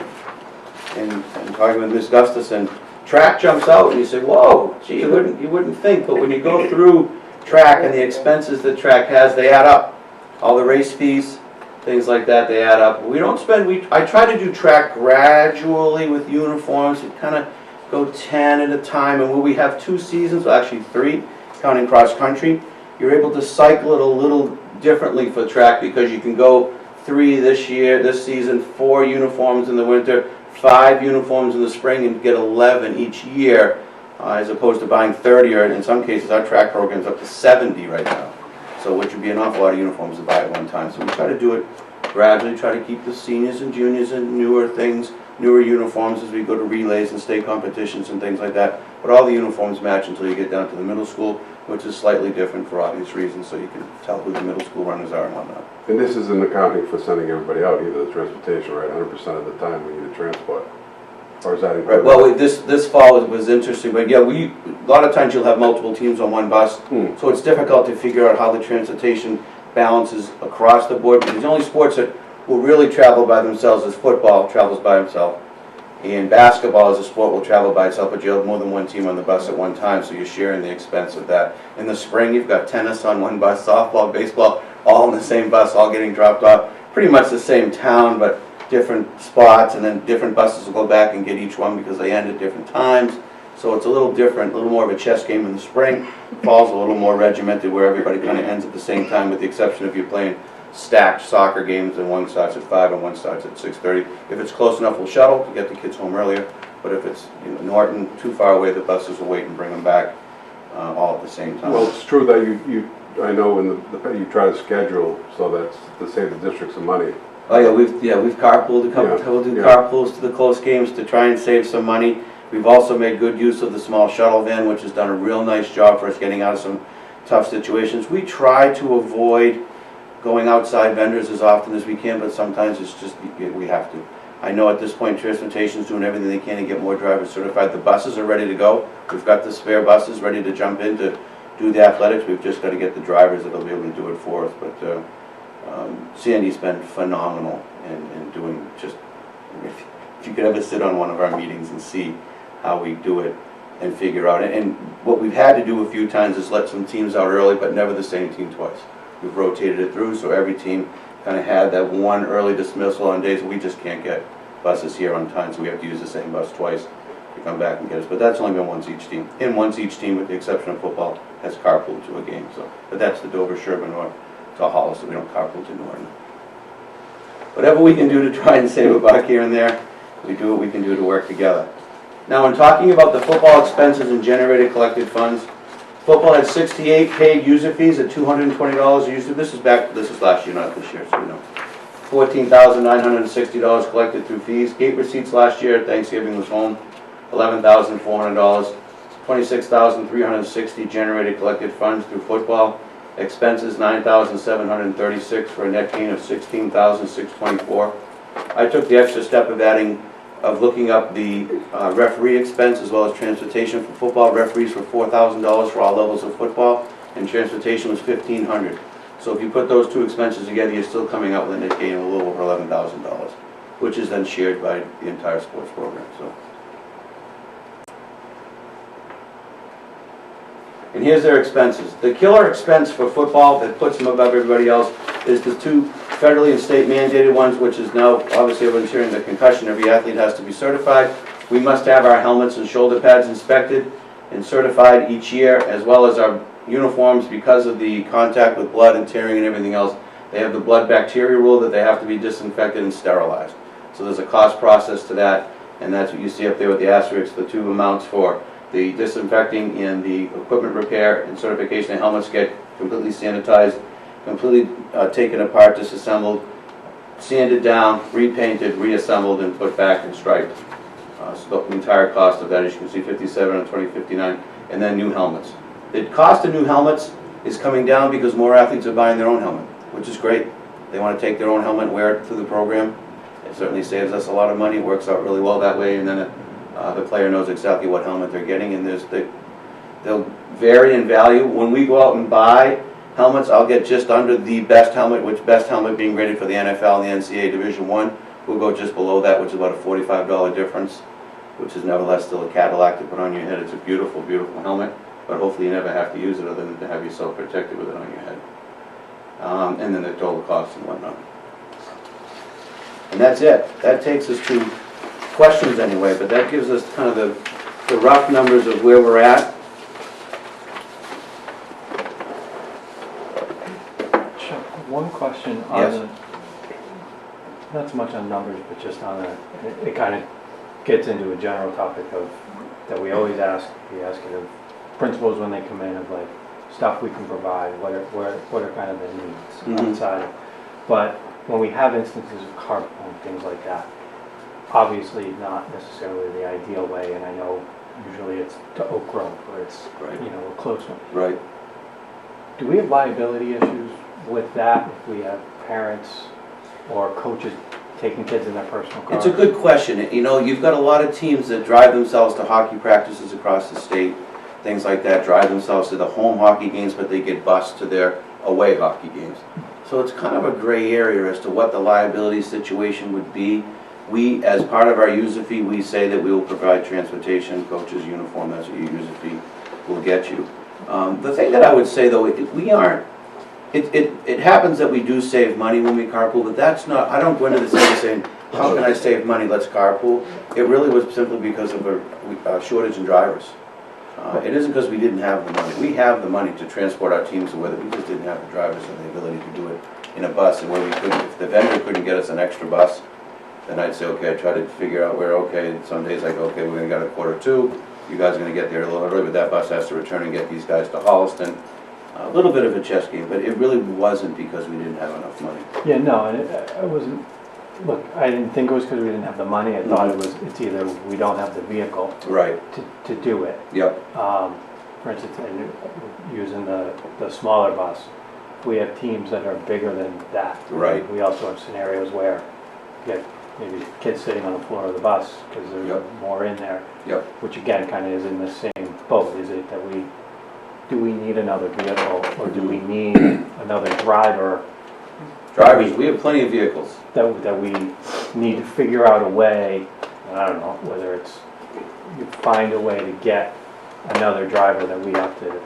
and talking with Ms. Gustafson, track jumps out and you say, whoa, gee, you wouldn't think, but when you go through track and the expenses that track has, they add up. All the race fees, things like that, they add up. We don't spend, I try to do track gradually with uniforms. We kind of go 10 at a time, and where we have 2 seasons, well actually 3, counting cross country, you're able to cycle it a little differently for track because you can go 3 this season, 4 uniforms in the winter, 5 uniforms in the spring, and get 11 each year, as opposed to buying 30, or in some cases our track program's up to 70 right now. So which would be an awful lot of uniforms to buy at one time. So we try to do it gradually, try to keep the seniors and juniors and newer things, newer uniforms as we go to relays and state competitions and things like that. But all the uniforms match until you get down to the middle school, which is slightly different for obvious reasons, so you can tell who the middle school runners are and whatnot.
And this isn't accounting for sending everybody out either, the transportation, right? 100% of the time we need to transport. Or is that included?
Right, well, this fall was interesting, but yeah, a lot of times you'll have multiple teams on one bus, so it's difficult to figure out how the transportation balances across the board, because the only sports that will really travel by themselves is football travels by himself, and basketball as a sport will travel by itself, but you have more than one team on the bus at one time, so you're sharing the expense of that. In the spring, you've got tennis on one bus, softball, baseball, all in the same bus, all getting dropped off. Pretty much the same town, but different spots, and then different buses will go back and get each one because they end at different times. So it's a little different, a little more of a chess game in the spring. Fall's a little more regimented where everybody kind of ends at the same time, with the exception of you playing stacked soccer games and one starts at 5 and one starts at 6:30. If it's close enough, we'll shuttle to get the kids home earlier. But if it's Norton, too far away, the buses will wait and bring them back all at the same time.
Well, it's true that I know in you try to schedule so that's to save the district some money.
Oh yeah, we've carpooled a couple.
Yeah,
We'll do
yeah.
carpools to the close games to try and save some money. We've also made good use of the small shuttle van, which has done a real nice job for us getting out of some tough situations. We try to avoid going outside vendors as often as we can, but sometimes it's just we have to. I know at this point transportation's doing everything they can to get more drivers certified. The buses are ready to go. We've got the spare buses ready to jump in to do the athletics. We've just got to get the drivers that'll be able to do it for us. But Sandy's been phenomenal in doing just, if you could ever sit on one of our meetings and see how we do it and figure out. And what we've had to do a few times is let some teams out early, but never the same team twice. We've rotated it through, so every team kind of had that one early dismissal on days we just can't get buses here on time, so we have to use the same bus twice to come back and get us. But that's only been once each team. And once each team, with the exception of football, has carpooled to a game. So, but that's the Dover, Sherburne, or to Hollis, so we don't carpool to Norton. Whatever we can do to try and save a buck here and there, we do what we can do to work together. Now, in talking about the football expenses and generated collected funds, football had 68 paid user fees at $220 a user. This is last year, not this year, so you know. $14,960 collected through fees. Gate receipts last year at Thanksgiving was home, $11,400. $26,360 generated collected funds through football. Expenses $9,736 for a net gain of $16,624. I took the extra step of looking up the referee expense as well as transportation for football. Referees were $4,000 for all levels of football, and transportation was $1,500. So if you put those two expenses together, you're still coming out with a net gain of a little over $11,000, which is then shared by the entire sports program. So. And here's their expenses. The killer expense for football that puts them above everybody else is the two federally and state mandated ones, which is now, obviously everyone's hearing the concussion. Every athlete has to be certified. We must have our helmets and shoulder pads inspected and certified each year, as well as our uniforms, because of the contact with blood and tearing and everything else, they have the blood bacteria rule that they have to be disinfected and sterilized. So there's a cost process to that, and that's what you see up there with the asterisk, the two amounts for the disinfecting and the equipment repair and certification. The helmets get completely sanitized, completely taken apart, disassembled, sanded down, repainted, reassembled, and put back and striped. So the entire cost of that, as you can see, $57 and $20.59, and then new helmets. The cost of new helmets is coming down because more athletes are buying their own helmet, which is great. They want to take their own helmet and wear it through the program. It certainly saves us a lot of money. It works out really well that way, and then the player knows exactly what helmet they're getting, and they'll vary in value. When we go out and buy helmets, I'll get just under the best helmet, which best helmet being rated for the NFL and the NCAA Division I. We'll go just below that, which is about a $45 difference, which is nevertheless still a Cadillac to put on your head. It's a beautiful, beautiful helmet, but hopefully you never have to use it other than to have yourself protected with it on your head. And then the total costs and whatnot. And that's it. That takes us to questions anyway, but that gives us kind of the rough numbers of where we're at.
Chuck, one question on
Yes.
not so much on numbers, but just on it kind of gets into a general topic of, that we always ask, we ask it of principals when they come in, of like, stuff we can provide, what are kind of the needs outside of, but when we have instances of carpool and things like that, obviously not necessarily the ideal way, and I know usually it's to Oak Grove, where it's,
Right.
you know, a close one.
Right.
Do we have liability issues with that if we have parents or coaches taking kids in their personal cars?
It's a good question. You know, you've got a lot of teams that drive themselves to hockey practices across the state, things like that, drive themselves to the home hockey games, but they get bused to their away hockey games. So it's kind of a gray area as to what the liability situation would be. We, as part of our user fee, we say that we will provide transportation, coaches, uniform, that's what your user fee will get you. The thing that I would say though, we aren't, it happens that we do save money when we carpool, but that's not, I don't go into the city saying, how can I save money, let's carpool. It really was simply because of a shortage in drivers. It isn't because we didn't have the money. We have the money to transport our teams to whether we just didn't have the drivers and the ability to do it in a bus. And where we couldn't, if the vendor couldn't get us an extra bus, then I'd say, okay, I try to figure out where, okay, some days I go, okay, we're gonna get a 1:45, you guys are gonna get there a little early, but that bus has to return and get these guys to Holliston. A little bit of a chess game, but it really wasn't because we didn't have enough money.
Yeah, no, and it wasn't, look, I didn't think it was because we didn't have the money. I thought it's either we don't have the vehicle
Right,
to do it.
yep,
For instance, using the smaller bus, we have teams that are bigger than that.
Right.
We also have scenarios where you get maybe kids sitting on the floor of the bus because there's
Yep.
more in there.
Yep.
Which again, kind of is in the same boat. Is it that do we need another vehicle, or do we need another driver?
drivers, we have plenty of vehicles.
That we need to figure out a way, and I don't know, whether it's, you find a way to get another driver that we have to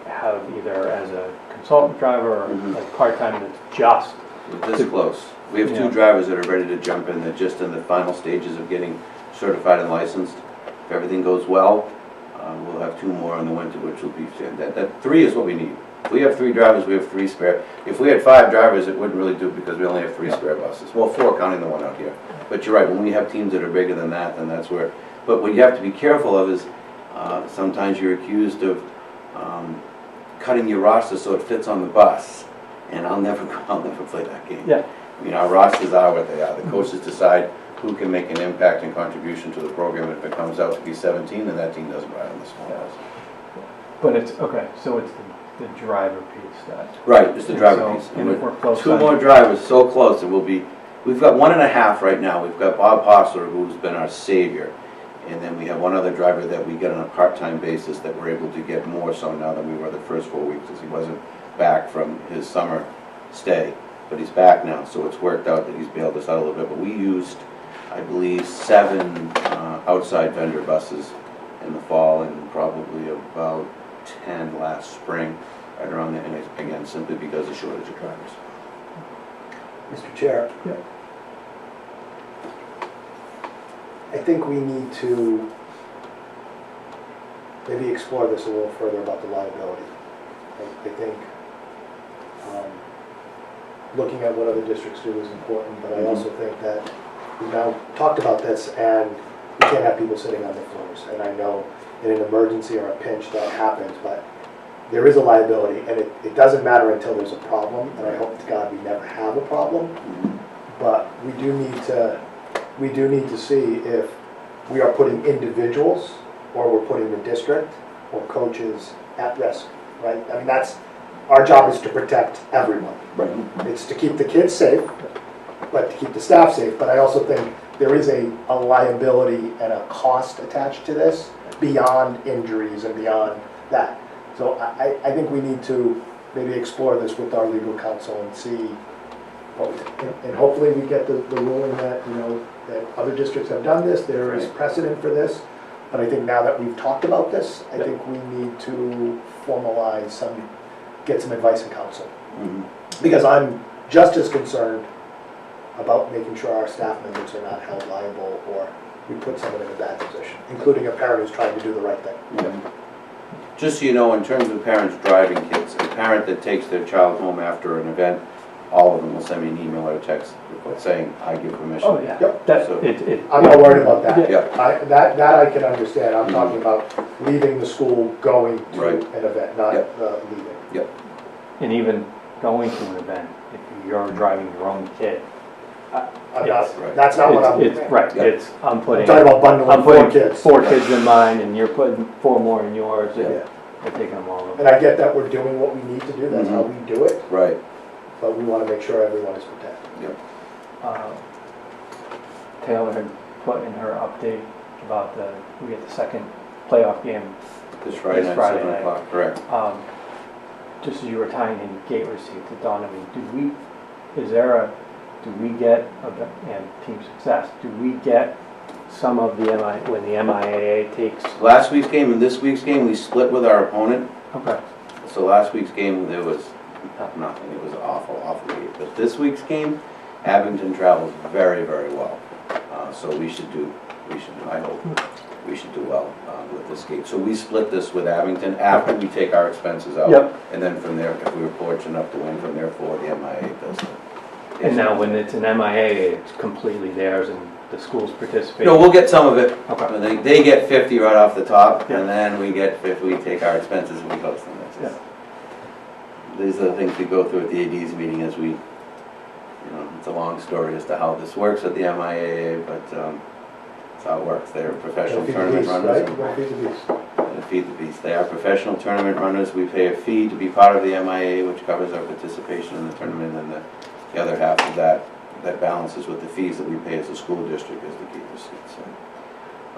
have either as a consultant driver or like part-time that's just.
We're this close. We have two
Yeah.
drivers that are ready to jump in. They're just in the final stages of getting certified and licensed. If everything goes well, we'll have two more in the winter, which will be, that 3 is what we need. If we have 3 drivers, we have 3 spare. If we had 5 drivers, it wouldn't really do because we only have 3 spare buses. Well, 4 counting the one out here. But you're right, when we have teams that are bigger than that, then that's where, but what you have to be careful of is sometimes you're accused of cutting your roster so it fits on the bus. And I'll never play that game.
Yeah.
I mean, our rosters are what they are. The coaches decide who can make an impact and contribution to the program. If it comes out to be 17, then that team doesn't ride on the small bus.
But it's, okay, so it's the driver piece that.
Right, it's the driver
So,
piece.
and if we're close
2
on-
more drivers, so close, and we've got 1.5 right now. We've got Bob Hostler, who's been our savior. And then we have one other driver that we get on a part-time basis that we're able to get more so now than we were the first 4 weeks, as he wasn't back from his summer stay. But he's back now, so it's worked out that he's bailed us out a little bit. But we used, I believe, 7 outside vendor buses in the fall and probably about 10 last spring, right around there. And it's, again, simply because of shortage of drivers.
Mr. Chair?
Yeah.
I think we need to maybe explore this a little further about the liability. I think looking at what other districts do is important, but I also think that we've now talked about this, and we can't have people sitting on the floors. And I know in an emergency or a pinch that happens, but there is a liability, and it doesn't matter until there's a problem, and I hope to God we never have a problem. But we do need to see if we are putting individuals, or we're putting the district or coaches at risk, right? I mean, our job is to protect everyone.
Right.
It's to keep the kids safe, but to keep the staff safe. But I also think there is a liability and a cost attached to this beyond injuries and beyond that. So I think we need to maybe explore this with our legal counsel and see, and hopefully we get the ruling that, that other districts have done this, there is precedent for this. But I think now that we've talked about this, I think we need to formalize get some advice and counsel. Because I'm just as concerned about making sure our staff members are not held liable or we put someone in a bad position, including a parent who's trying to do the right thing.
Just so you know, in terms of parents driving kids, a parent that takes their child home after an event, all of them will send me an email or a text saying, I give permission.
Oh, yeah.
Yep.
So-
I'm not worried about that.
Yeah.
That I can understand. I'm talking about leaving the school, going to
Right.
an event, not leaving.
And even going to an event, if you're driving your own kid.
That's not what I'm.
Right,
Yeah.
I'm
I'm
putting,
talking about bundling
I'm
4
putting
kids.
4 kids in mine and you're putting 4 more in yours. And
Yeah.
they're taking them all over.
And I get that we're doing what we need to do, that's how we do it,
Right.
but we want to make sure everyone is protected.
Taylor had put in her update about we get the second playoff game.
This Friday night, 7 o'clock, correct.
Just as you were tying in gate receipts, it dawned on me, do we get, and Team Success, do we get some of the when the MIAA takes?
Last week's game and this week's game, we split with our opponent.
Okay.
So last week's game, there was nothing. It was awful game. But this week's game, Abington travels very, very well. So we should do, I hope, we should do well with this game. So we split this with Abington after we take our expenses out.
Yep.
And then from there, if we were fortunate enough to win from there forward, the MIA does it.
And now when it's an MIAA, it's completely theirs and the schools participate?
No, we'll get some of it.
Okay.
They get 50 right off the top,
Yeah.
and then we get 50, we take our expenses and we host them. That's just- These are the things we go through at the AD's meeting as we, it's a long story as to how this works at the MIAA, but that's how it works. They're professional
Feed the
tournament
beast,
runners.
right? You gotta feed the beast.
And feed the beast. They are professional tournament runners. We pay a fee to be part of the MIAA, which covers our participation in the tournament, and the other half of that balances with the fees that we pay as a school district as the gate receipts. So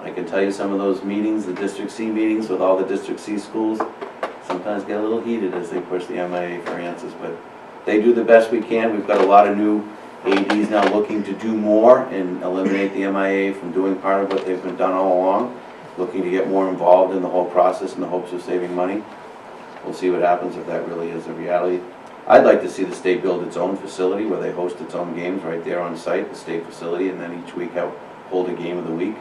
I can tell you some of those meetings, the District C meetings with all the District C schools, sometimes get a little heated as they push the MIAA for answers, but they do the best we can. We've got a lot of new ADs now looking to do more and eliminate the MIAA from doing part of what they've been done all along, looking to get more involved in the whole process in the hopes of saving money. We'll see what happens if that really is a reality. I'd like to see the state build its own facility where they host its own games right there on site, the state facility, and then each week hold a game of the week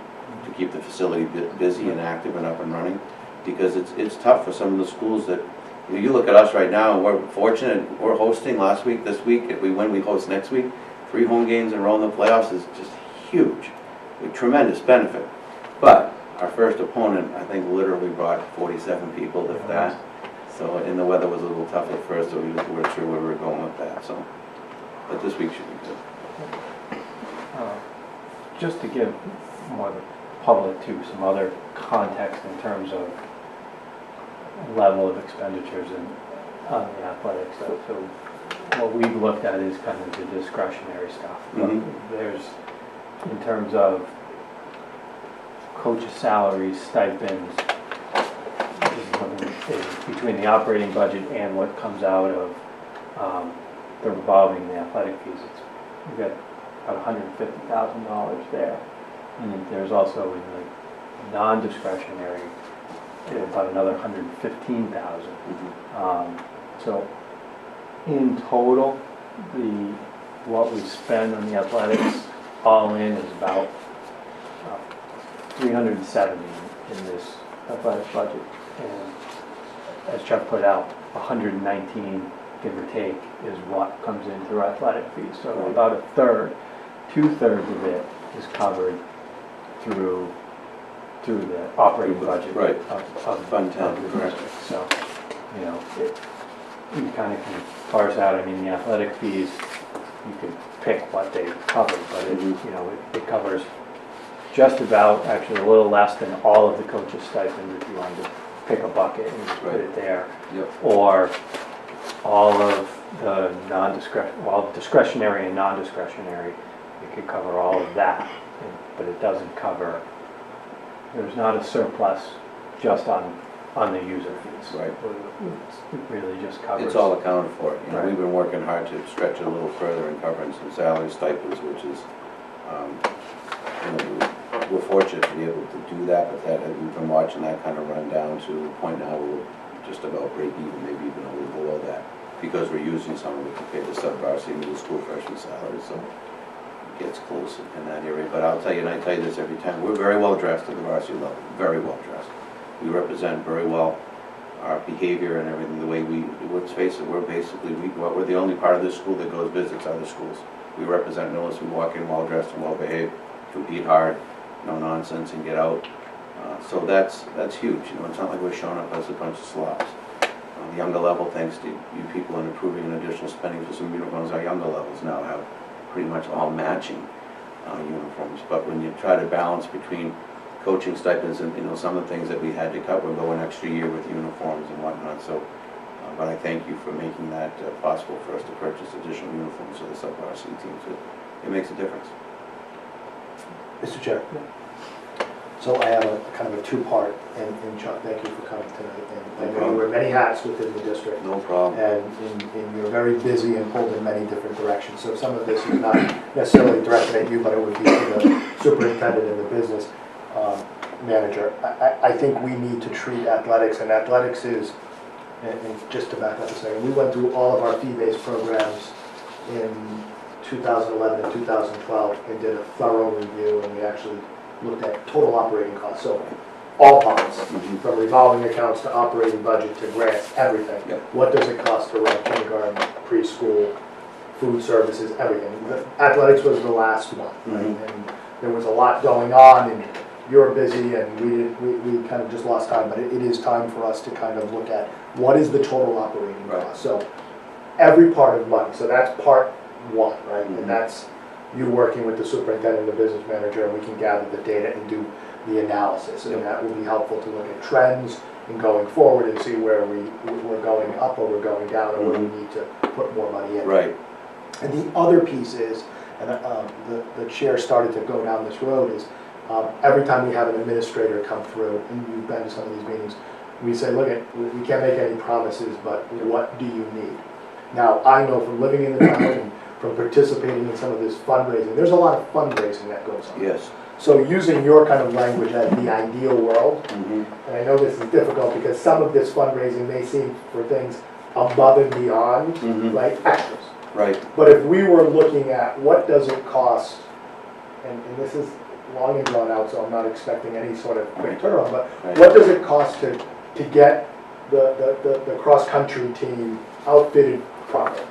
to keep the facility busy and active and up and running. Because it's tough for some of the schools that, you look at us right now, and we're fortunate, we're hosting last week, this week, if we win, we host next week. 3 home games in a row in the playoffs is just huge, with tremendous benefit. But our first opponent, I think, literally brought 47 people, if that. So, and the weather was a little tough at first, so we weren't sure where we were going with that, so. But this week should be good.
Just to give more of the public to some other context in terms of level of expenditures on the athletics. So what we've looked at is kind of the discretionary stuff. There's, in terms of coaches' salaries, stipends, is between the operating budget and what comes out of the revolving, the athletic fees. We've got about $150,000 there. And then there's also in the non-discretionary about another $115,000. So in total, what we spend on the athletics all in is about 370 in this athletic budget. And as Chuck put out, 119, give or take, is what comes in through athletic fees. So about a third, 2/3 of it is covered through the operating budget
Right.
of
Fund 10,
of the
correct.
district. So, you know, you kind of can parse out, I mean, the athletic fees, you could pick what they cover, but it,
Mhm.
you know, it covers just about, actually a little less than all of the coaches' stipends if you wanted to pick a bucket and just put
Right.
it there.
Yep.
Or all of the discretionary and non-discretionary, it could cover all of that, but it doesn't cover, there's not a surplus just on the user fees.
Right.
It really just covers.
It's all accounted for. You know,
Right.
we've been working hard to stretch it a little further and covering some salary stipends, which is, you know, we're fortunate to be able to do that, but that, we've been watching that kind of run down to a point now where we're just about break even, maybe even a little below that, because we're using some of it to pay the sub-varsity middle school freshman salaries, so it gets close in that area. But I'll tell you, and I tell you this every time, we're very well dressed at the varsity level, very well dressed. We represent very well our behavior and everything, the way we, let's face it, we're basically, we're the only part of this school that goes visits other schools. We represent Millis, we walk in well dressed and well behaved, compete hard, no nonsense, and get out. So that's huge. You know, it's not like we're showing up as a bunch of slobs. The younger level, thanks to you people in approving an additional spending for some uniforms, our younger levels now have pretty much all matching uniforms. But when you try to balance between coaching stipends and, you know, some of the things that we had to cut, we'll go an extra year with uniforms and whatnot. So, but I thank you for making that possible for us to purchase additional uniforms for the sub-varsity teams. It makes a difference.
Mr. Chair. So I have a kind of a two-part, and Chuck, thank you for coming tonight. And I know you wear many hats within the district.
No problem.
And you're very busy and pulled in many different directions. So some of this is not necessarily directed at you, but it would be to the superintendent and the business manager. I think we need to treat athletics, and athletics is, and just to back up a second, we went through all of our fee-based programs in 2011 and 2012 and did a thorough review, and we actually looked at total operating costs. So all parts, from revolving accounts to operating budget to grants, everything.
Yep.
What does it cost to run kindergarten, preschool, food services, everything? The athletics was the last one, right? And there was a lot going on, and you're busy, and we kind of just lost time. But it is time for us to kind of look at what is the total operating cost. So every part of money. So that's part one, right? And that's you working with the superintendent and the business manager, and we can gather the data and do the analysis. And that will be helpful to look at trends and going forward and see where we're going up or we're going down, or where we need to put more money in.
Right.
And the other piece is, and the chair started to go down this road, is every time we have an administrator come through, and you've been to some of these meetings, we say, look, we can't make any promises, but what do you need? Now, I know from living in the town and from participating in some of this fundraising, there's a lot of fundraising that goes on.
Yes.
So using your kind of language as the ideal world, and I know this is difficult because some of this fundraising may seem for things above and beyond, like extras.
Right.
But if we were looking at what does it cost, and this is long and drawn out, so I'm not expecting any sort of quick turnaround, but what does it cost to get the cross-country team outfitted properly,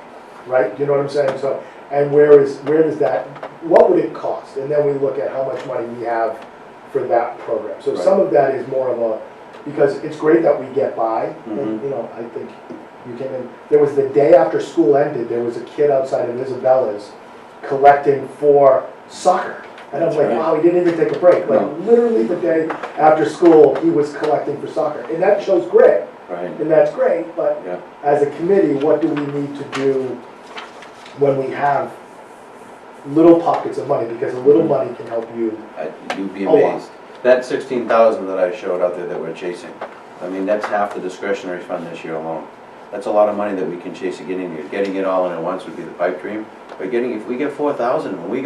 right? You know what I'm saying? So, and where does that, what would it cost? And then we look at how much money we have for that program. So some of that is more of a, because it's great that we get by, and you know, I think you came in, there was the day after school ended, there was a kid outside of Isabella's collecting for soccer. And I was like, wow, he didn't even take a break. Like literally the day after school, he was collecting for soccer. And that shows grit.
Right.
And that's great, but as a committee, what do we need to do when we have little pockets of money? Because a little money can help you.
You'd be amazed. That 16,000 that I showed out there that we're chasing, I mean, that's half the discretionary fund this year alone. That's a lot of money that we can chase again. Getting it all in at once would be the pipe dream. But if we get 4,000, when we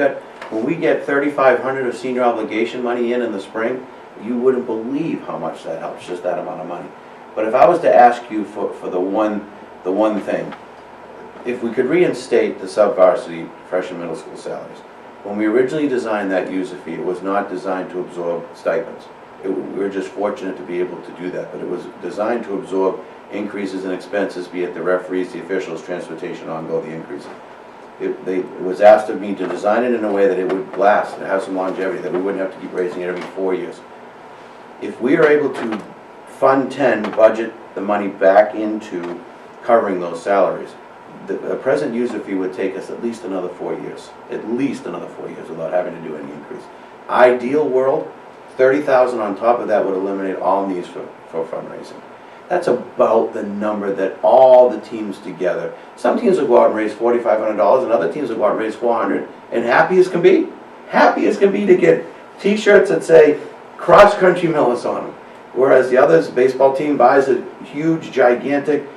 get 3,500 of senior obligation money in the spring, you wouldn't believe how much that helps, just that amount of money. But if I was to ask you for the one thing, if we could reinstate the sub-varsity freshman middle school salaries, when we originally designed that user fee, it was not designed to absorb stipends. we're just fortunate to be able to do that. But it was designed to absorb increases in expenses, be it the referees, the officials, transportation, on-go, the increases. It was asked of me to design it in a way that it would last and have some longevity, that we wouldn't have to keep raising it every 4 years. If we are able to fund 10, budget the money back into covering those salaries, the present user fee would take us at least another 4 years, without having to do any increase. Ideal world, 30,000 on top of that would eliminate all needs for fundraising. That's about the number that all the teams together, some teams will go out and raise $4,500 and other teams will go out and raise $400, and happy as can be to get t-shirts that say cross country Millis on them. Whereas the others, baseball team buys a huge, gigantic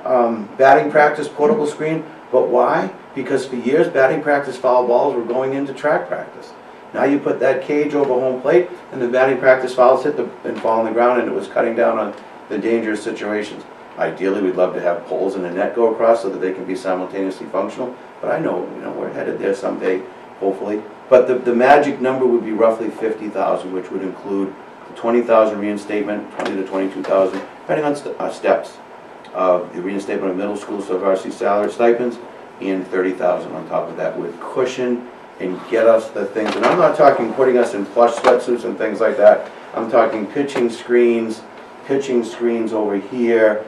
batting practice portable screen. But why? Because for years batting practice foul balls were going into track practice. Now you put that cage over home plate and the batting practice fouls hit and fall on the ground, and it was cutting down on the dangerous situations. Ideally, we'd love to have poles and a net go across so that they can be simultaneously functional. But I know, we're headed there someday, hopefully. But the magic number would be roughly 50,000, which would include 20,000 reinstatement, 20 to 22,000, depending on steps. The reinstatement of middle school, so varsity salary stipends, and 30,000 on top of that would cushion and get us the things. And I'm not talking putting us in plush sweatsuits and things like that. I'm talking pitching screens over here,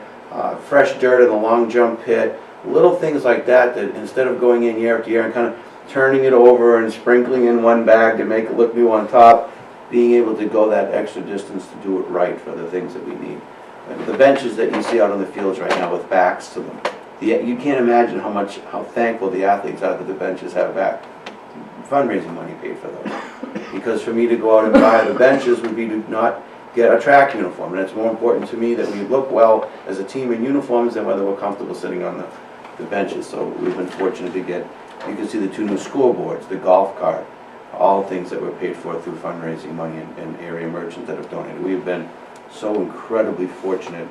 fresh dirt in the long jump pit, little things like that, that instead of going in year after year and kind of turning it over and sprinkling in one bag to make it look new on top, being able to go that extra distance to do it right for the things that we need. Like the benches that you see out on the fields right now with backs to them, you can't imagine how thankful the athletes are that the benches have back. Fundraising money paid for those. Because for me to go out and buy the benches would be to not get a track uniform, and it's more important to me that we look well as a team in uniforms than whether we're comfortable sitting on the benches. So we've been fortunate to get, you can see the 2 new scoreboards, the golf cart, all things that were paid for through fundraising money and area merchants that have donated. We have been so incredibly fortunate,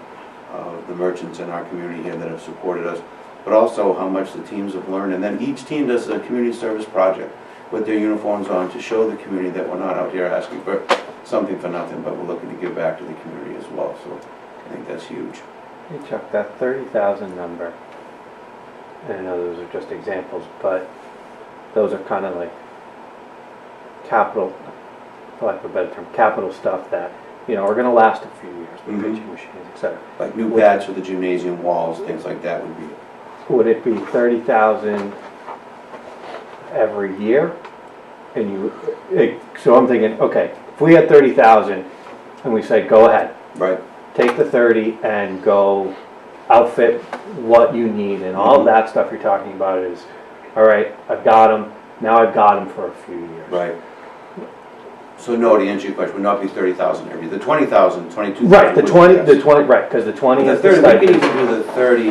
the merchants in our community here that have supported us, but also how much the teams have learned. And then each team does a community service project with their uniforms on to show the community that we're not out here asking for something for nothing, but we're looking to give back to the community as well. So I think that's huge.
Hey Chuck, that 30,000 number, and I know those are just examples, but those are kind of like capital, for lack of a better term, capital stuff that, are going to last a few years, the pitching machines, etc.
Like new pads for the gymnasium walls, things like that would be.
Would it be 30,000 every year? And so I'm thinking, okay, if we had 30,000 and we say, go ahead.
Right.
Take the 30 and go outfit what you need, and all of that stuff you're talking about is, all right, I've got them, now I've got them for a few years.
Right. So no, to answer your question, would not be 30,000 every year. The 20,000, 22,000.
Right, the 20, right, because the 20
The
is the
30, we
stipend.
can even do the 30,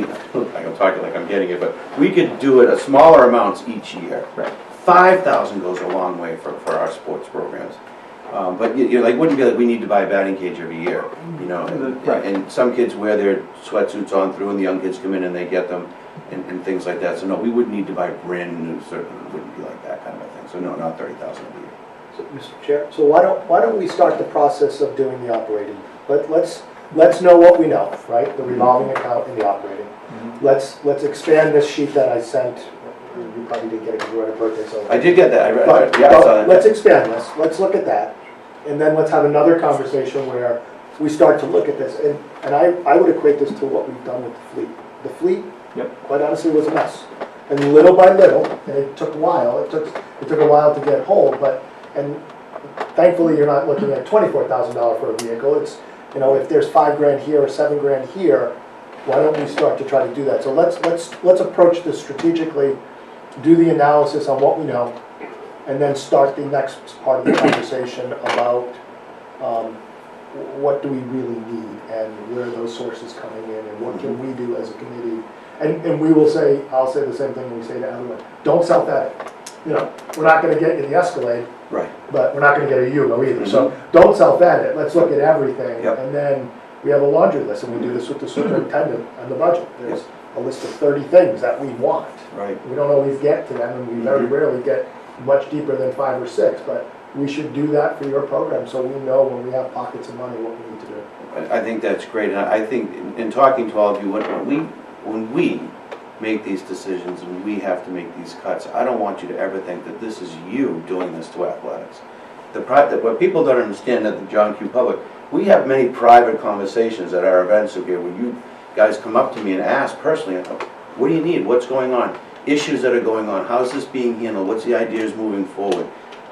I'm talking like I'm getting it, but we could do it at smaller amounts each year.
Right.
5,000 goes a long way for our sports programs. But you wouldn't be like, we need to buy a batting cage every year,
Right.
And some kids wear their sweatsuits on through, and the young kids come in and they get them, and things like that. So no, we wouldn't need to buy brand new, certainly it wouldn't be like that kind of a thing. So no, not 30,000 a year.
So, Mr. Chair, so why don't we start the process of doing the operating? Let's know what we know, right? The revolving account and the operating.
Mhm.
Let's expand this sheet that I sent. You probably didn't get it because you were on a birthday, so.
I did get that. I
But
saw that.
let's expand this, let's look at that, and then let's have another conversation where we start to look at this, and I would equate this to what we've done with the fleet. The fleet,
Yep.
quite honestly, was a mess. And little by little, and it took a while, it took a while to get whole, and thankfully you're not looking at $24,000 for a vehicle. It's, if there's $5,000 here or $7,000 here, why don't we start to try to do that? So let's approach this strategically, do the analysis on what we know, and then start the next part of the conversation about what do we really need and where are those sources coming in and what can we do as a committee. And we will say, I'll say the same thing we say to everyone, don't self-edit. We're not going to get you the Escalade,
Right.
but we're not going to get a Yugo either. So don't self-edit, let's look at everything.
Yep.
And then we have a laundry list, and we do this with the superintendent and the budget. There's a list of 30 things that we want.
Right.
We don't always get to them, and we very rarely get much deeper than 5 or 6, but we should do that for your program, so we know when we have pockets of money, what we need to do.
I think that's great, and I think in talking to all of you, when we make these decisions and we have to make these cuts, I don't want you to ever think that this is you doing this to athletics. What people don't understand at the John Q. Public, we have many private conversations at our events here where you guys come up to me and ask personally, what do you need, what's going on, issues that are going on, how's this being handled, what's the ideas moving forward.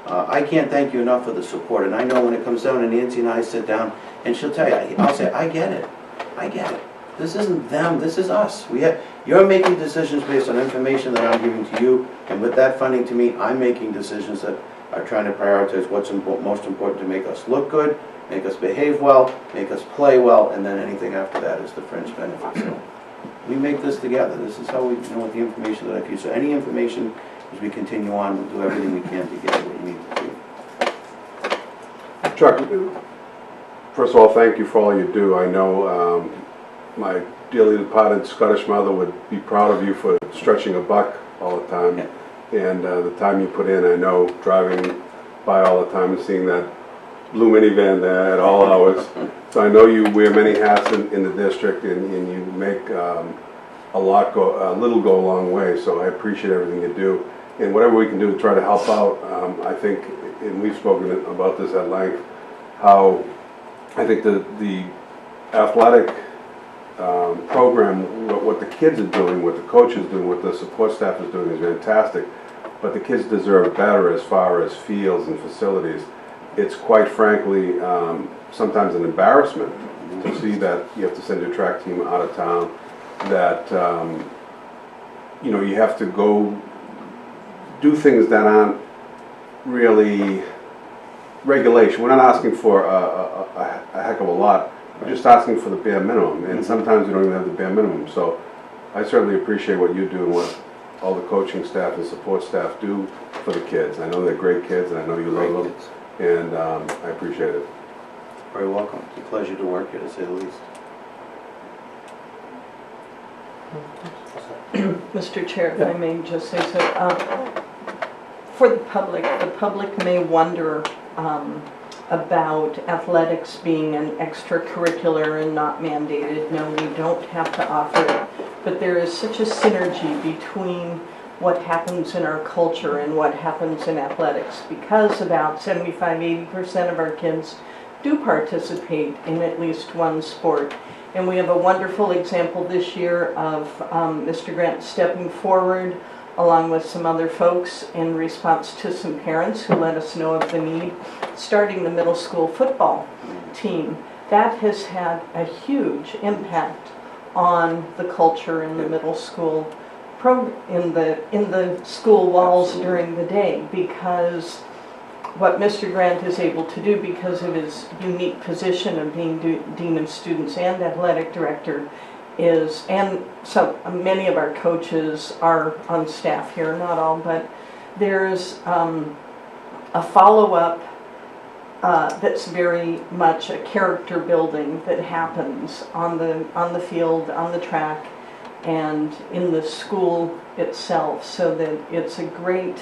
I can't thank you enough for the support, and I know when it comes down to Nancy and I sit down, and she'll tell you, I'll say, I get it. This isn't them, this is us. You're making decisions based on information that I'm giving to you, and with that funding to me, I'm making decisions that are trying to prioritize what's most important to make us look good, make us behave well, make us play well, and then anything after that is the fringe benefits. So we make this together. This is how we know what the information that I give. So any information, as we continue on, we'll do everything we can to get you what you need to do.
Chuck, first of all, thank you for all you do. I know my dearly departed Scottish mother would be proud of you for stretching a buck all the time.
Yeah.
And the time you put in, I know, driving by all the time and seeing that blue minivan there at all hours. So I know you wear many hats in the district, and you make a little go a long way. So I appreciate everything you do. And whatever we can do to try to help out, I think, and we've spoken about this at length, how I think the athletic program, what the kids are doing, what the coach is doing, what the support staff is doing is fantastic. But the kids deserve better as far as fields and facilities. It's quite frankly sometimes an embarrassment to see that you have to send your track team out of town, that you have to go do things that aren't really regulation. We're not asking for a heck of a lot. We're just asking for the bare minimum, and sometimes we don't even have the bare minimum. So I certainly appreciate what you do and what all the coaching staff and support staff do for the kids. I know they're great kids, and I know you love them, and I appreciate it.
Very welcome. It's a pleasure to work here, to say the least.
Mr. Chair, if I may just say so, for the public may wonder about athletics being an extracurricular and not mandated. No, we don't have to offer it, but there is such a synergy between what happens in our culture and what happens in athletics, because about 75–80% of our kids do participate in at least one sport. And we have a wonderful example this year of Mr. Grant stepping forward along with some other folks in response to some parents who let us know of the need, starting the middle school football team. That has had a huge impact on the culture in the middle school in the school walls during the day, because what Mr. Grant is able to do, because of his unique position of being Dean of Students and Athletic Director, is, and so many of our coaches are on staff here, not all, but there's a follow-up that's very much a character building that happens on the field, on the track, and in the school itself, so that it's a great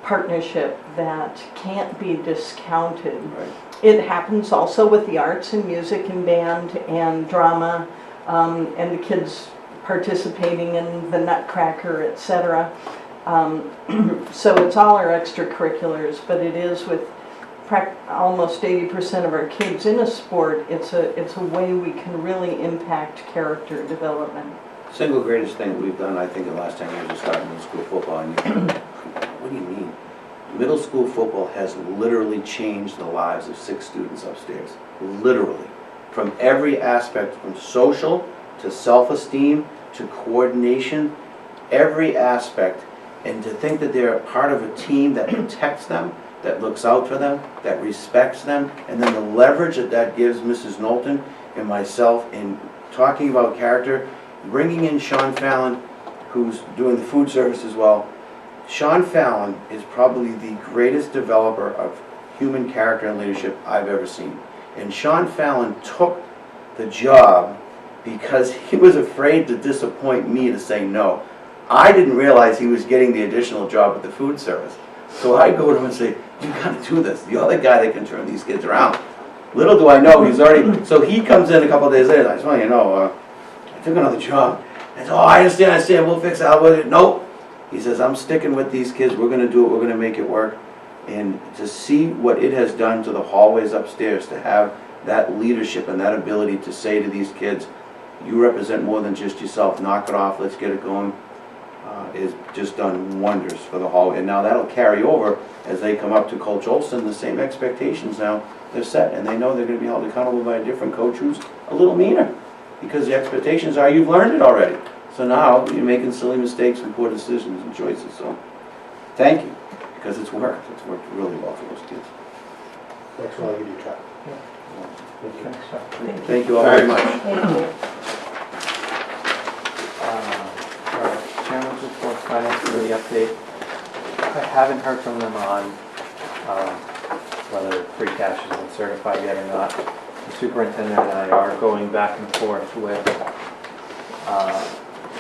partnership that can't be discounted.
Right.
It happens also with the arts and music and band and drama, and the kids participating in the Nutcracker, etc. So it's all our extracurriculars, but it is with almost 80% of our kids in a sport. It's a way we can really impact character development.
Single greatest thing that we've done, I think, in the last 10 years is starting middle school football. And what do you mean? Middle school football has literally changed the lives of 6 students upstairs. Literally. From every aspect, from social to self-esteem to coordination, every aspect. And to think that they're a part of a team that protects them, that looks out for them, that respects them, and then the leverage that gives Mrs. Knowlton and myself in talking about character, bringing in Sean Fallon, who's doing the food service as well. Sean Fallon is probably the greatest developer of human character and leadership I've ever seen. And Sean Fallon took the job because he was afraid to disappoint me to say no. I didn't realize he was getting the additional job at the food service. So I go to him and say, you gotta do this. You're the guy that can turn these kids around. Little do I know, he's already, so he comes in a couple of days later, I just want you to know, I took another job. I said, oh, I understand, we'll fix it. Nope. He says, I'm sticking with these kids, we're gonna do it, we're gonna make it work. And to see what it has done to the hallways upstairs, to have that leadership and that ability to say to these kids, you represent more than just yourself, knock it off, let's get it going, is just done wonders for the hallway. And now that'll carry over as they come up to Coach Olson, the same expectations now, they're set, and they know they're gonna be held accountable by a different coach who's a little meaner, because the expectations are, you've learned it already. So now you're making silly mistakes and poor decisions and choices, so thank you, because it's worked really well for those kids.
Thanks for all you do, Chuck.
Okay, so,
Thank you all very much.
Thank you.
all right, Chairman's report, Finance Committee update. I haven't heard from them on whether free cash has been certified yet or not. The superintendent and I are going back and forth with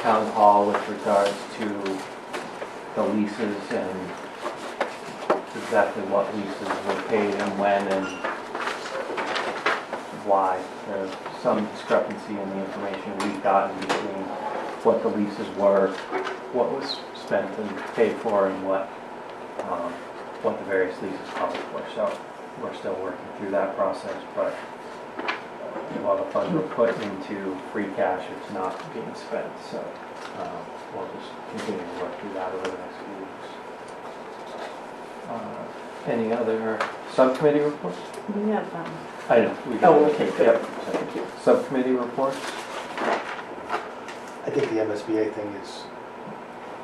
town hall with regards to the leases and exactly what leases were paid and when and why. There's some discrepancy in the information we've gotten between what the leases were, what was spent and paid for, and what the various leases called for. So we're still working through that process, but while the funds were put into free cash, it's not being spent. So we'll just continue to work through that over the next few weeks. Any other subcommittee reports?
We have,
I know. We got
Oh,
it.
okay, good.
Yep. Thank you. Subcommittee reports?
I think the MSBA thing is,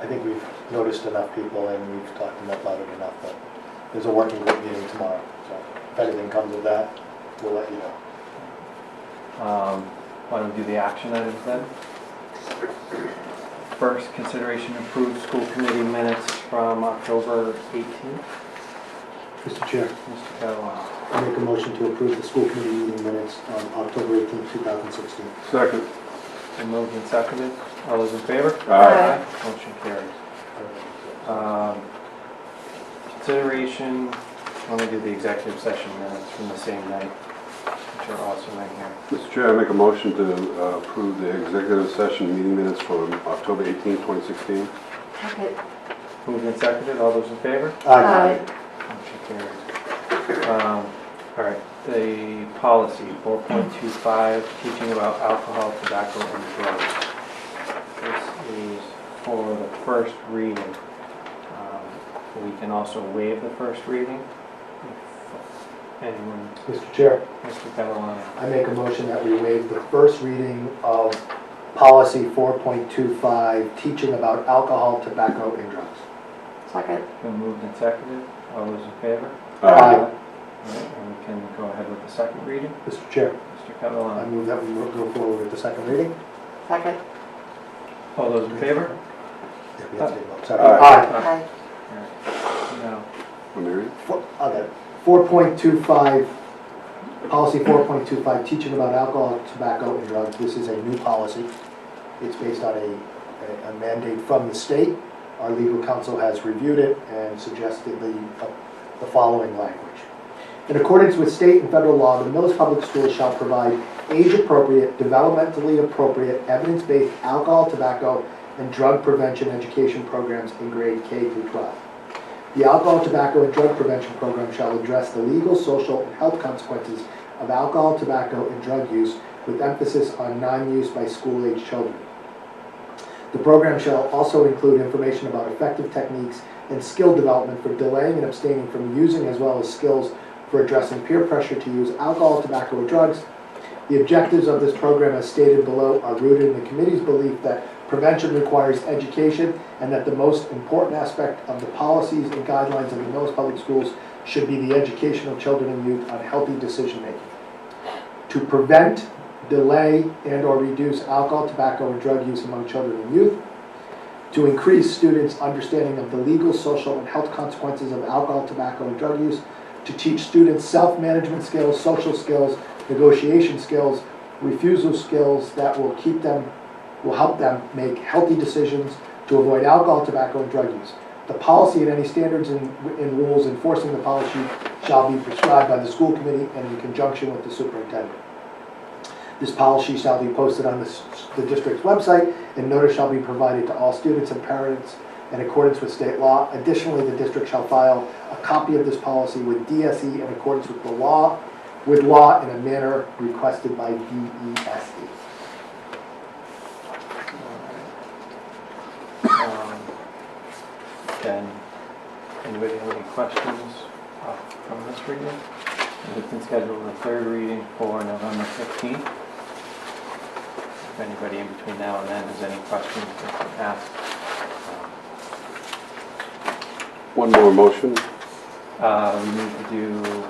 I think we've noticed enough people and we've talked about it enough, but there's a working group meeting tomorrow. So if anything comes of that, we'll let you know.
Why don't we do the action items then? First, consideration approved school committee minutes from October 18th.
Mr. Chair,
Mr. Catalano.
I make a motion to approve the school committee meeting minutes on October 18th, 2016.
Second.
Been moved and seconded. All those in favor?
Aye.
Motion carries. Consideration, I want to do the executive session minutes from the same night, which are also in here.
Mr. Chair, I make a motion to approve the executive session meeting minutes from October 18, 2016.
Okay.
Moved and seconded. All those in favor?
Aye.
Motion carries. All right, the policy 4.25, teaching about alcohol, tobacco, and drugs. This is for the first reading. We can also waive the first reading. If anyone,
Mr. Chair,
Mr. Catalano.
I make a motion that we waive the first reading of policy 4.25, teaching about alcohol, tobacco, and drugs.
Second.
Been moved and seconded. All those in favor?
Aye.
All right, and we can go ahead with the second reading.
Mr. Chair,
Mr.
I
Catalano.
move that we go forward with the second reading.
Second.
All those in favor?
Yeah, we have to take a vote. Sorry.
Aye.
Aye.
No.
Mary?
Okay. 4.25, policy 4.25, teaching about alcohol, tobacco, and drugs. This is a new policy. It's based on a mandate from the state. Our legal counsel has reviewed it and suggested the following language. In accordance with state and federal law, the Millis Public Schools shall provide age-appropriate, developmentally appropriate, evidence-based alcohol, tobacco, and drug prevention education programs in grade K through 12. The alcohol, tobacco, and drug prevention program shall address the legal, social, and health consequences of alcohol, tobacco, and drug use, with emphasis on non-use by school-age children. The program shall also include information about effective techniques and skill development for delaying and abstaining from using, as well as skills for addressing peer pressure to use alcohol, tobacco, or drugs. The objectives of this program, as stated below, are rooted in the committee's belief that prevention requires education and that the most important aspect of the policies and guidelines of the Millis Public Schools should be the education of children and youth on healthy decision-making. To prevent, delay, and/or reduce alcohol, tobacco, and drug use among children and youth. To increase students' understanding of the legal, social, and health consequences of alcohol, tobacco, and drug use. To teach students self-management skills, social skills, negotiation skills, refusal skills that will help them make healthy decisions to avoid alcohol, tobacco, and drug use. The policy and any standards and rules enforcing the policy shall be prescribed by the school committee and in conjunction with the superintendent. This policy shall be posted on the district's website, and notice shall be provided to all students and parents in accordance with state law. Additionally, the district shall file a copy of this policy with DSE in accordance with the law, in a manner requested by DESE.
Then, anybody have any questions from this reading? We can schedule the third reading for November 15th. If anybody in between now and then has any questions, they can ask.
One more motion.
We need to do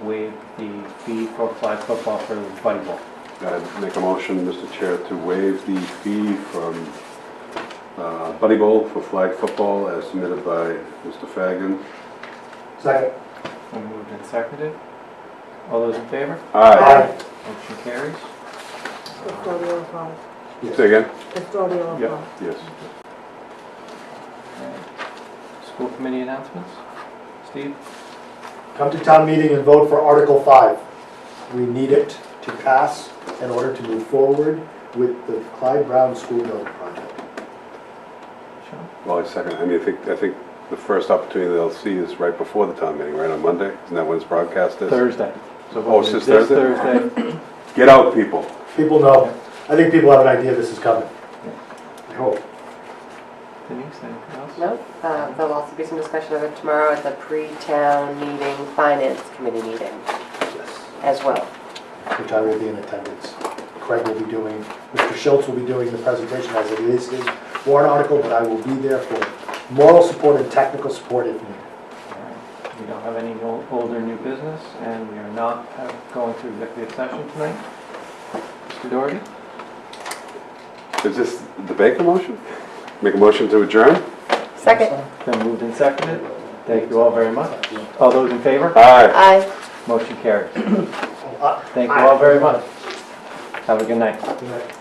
waive the fee for flag football for the buddy bowl.
I'd make a motion, Mr. Chair, to waive the fee from Buddy Bowl for flag football as submitted by Mr. Fagan.
Second.
Been moved and seconded. All those in favor?
Aye.
Motion carries.
Custodial applies.
Say again?
Custodial
Yep.
applies.
Yes.
School committee announcements? Steve?
Come to town meeting and vote for Article 5. We need it to pass in order to move forward with the Clyde Brown School Building Project.
Sean?
Well, I second. I mean, I think the first opportunity they'll see is right before the town meeting, right on Monday? Isn't that when it's broadcast is?
Thursday. So
Oh,
it's
it's
this
this Thursday?
Thursday.
Get out, people.
People know. I think people have an idea this is coming. I hope.
Denise, anything else?
No, there'll also be some discussion of it tomorrow at the pre-town meeting, finance committee meeting
Yes.
as well.
Which I will be in attendance. Craig will be doing, Mr. Schultz will be doing the presentation as it is his warrant article, but I will be there for moral support and technical support if needed.
All right. We don't have any older new business, and we are not going to executive session tonight. Mr. Doherty?
Is this the Baker motion? Make a motion to adjourn?
Second.
Been moved and seconded. Thank you all very much. All those in favor?
Aye.
Aye.
Motion carries. Thank you all very much. Have a good night.
Good night.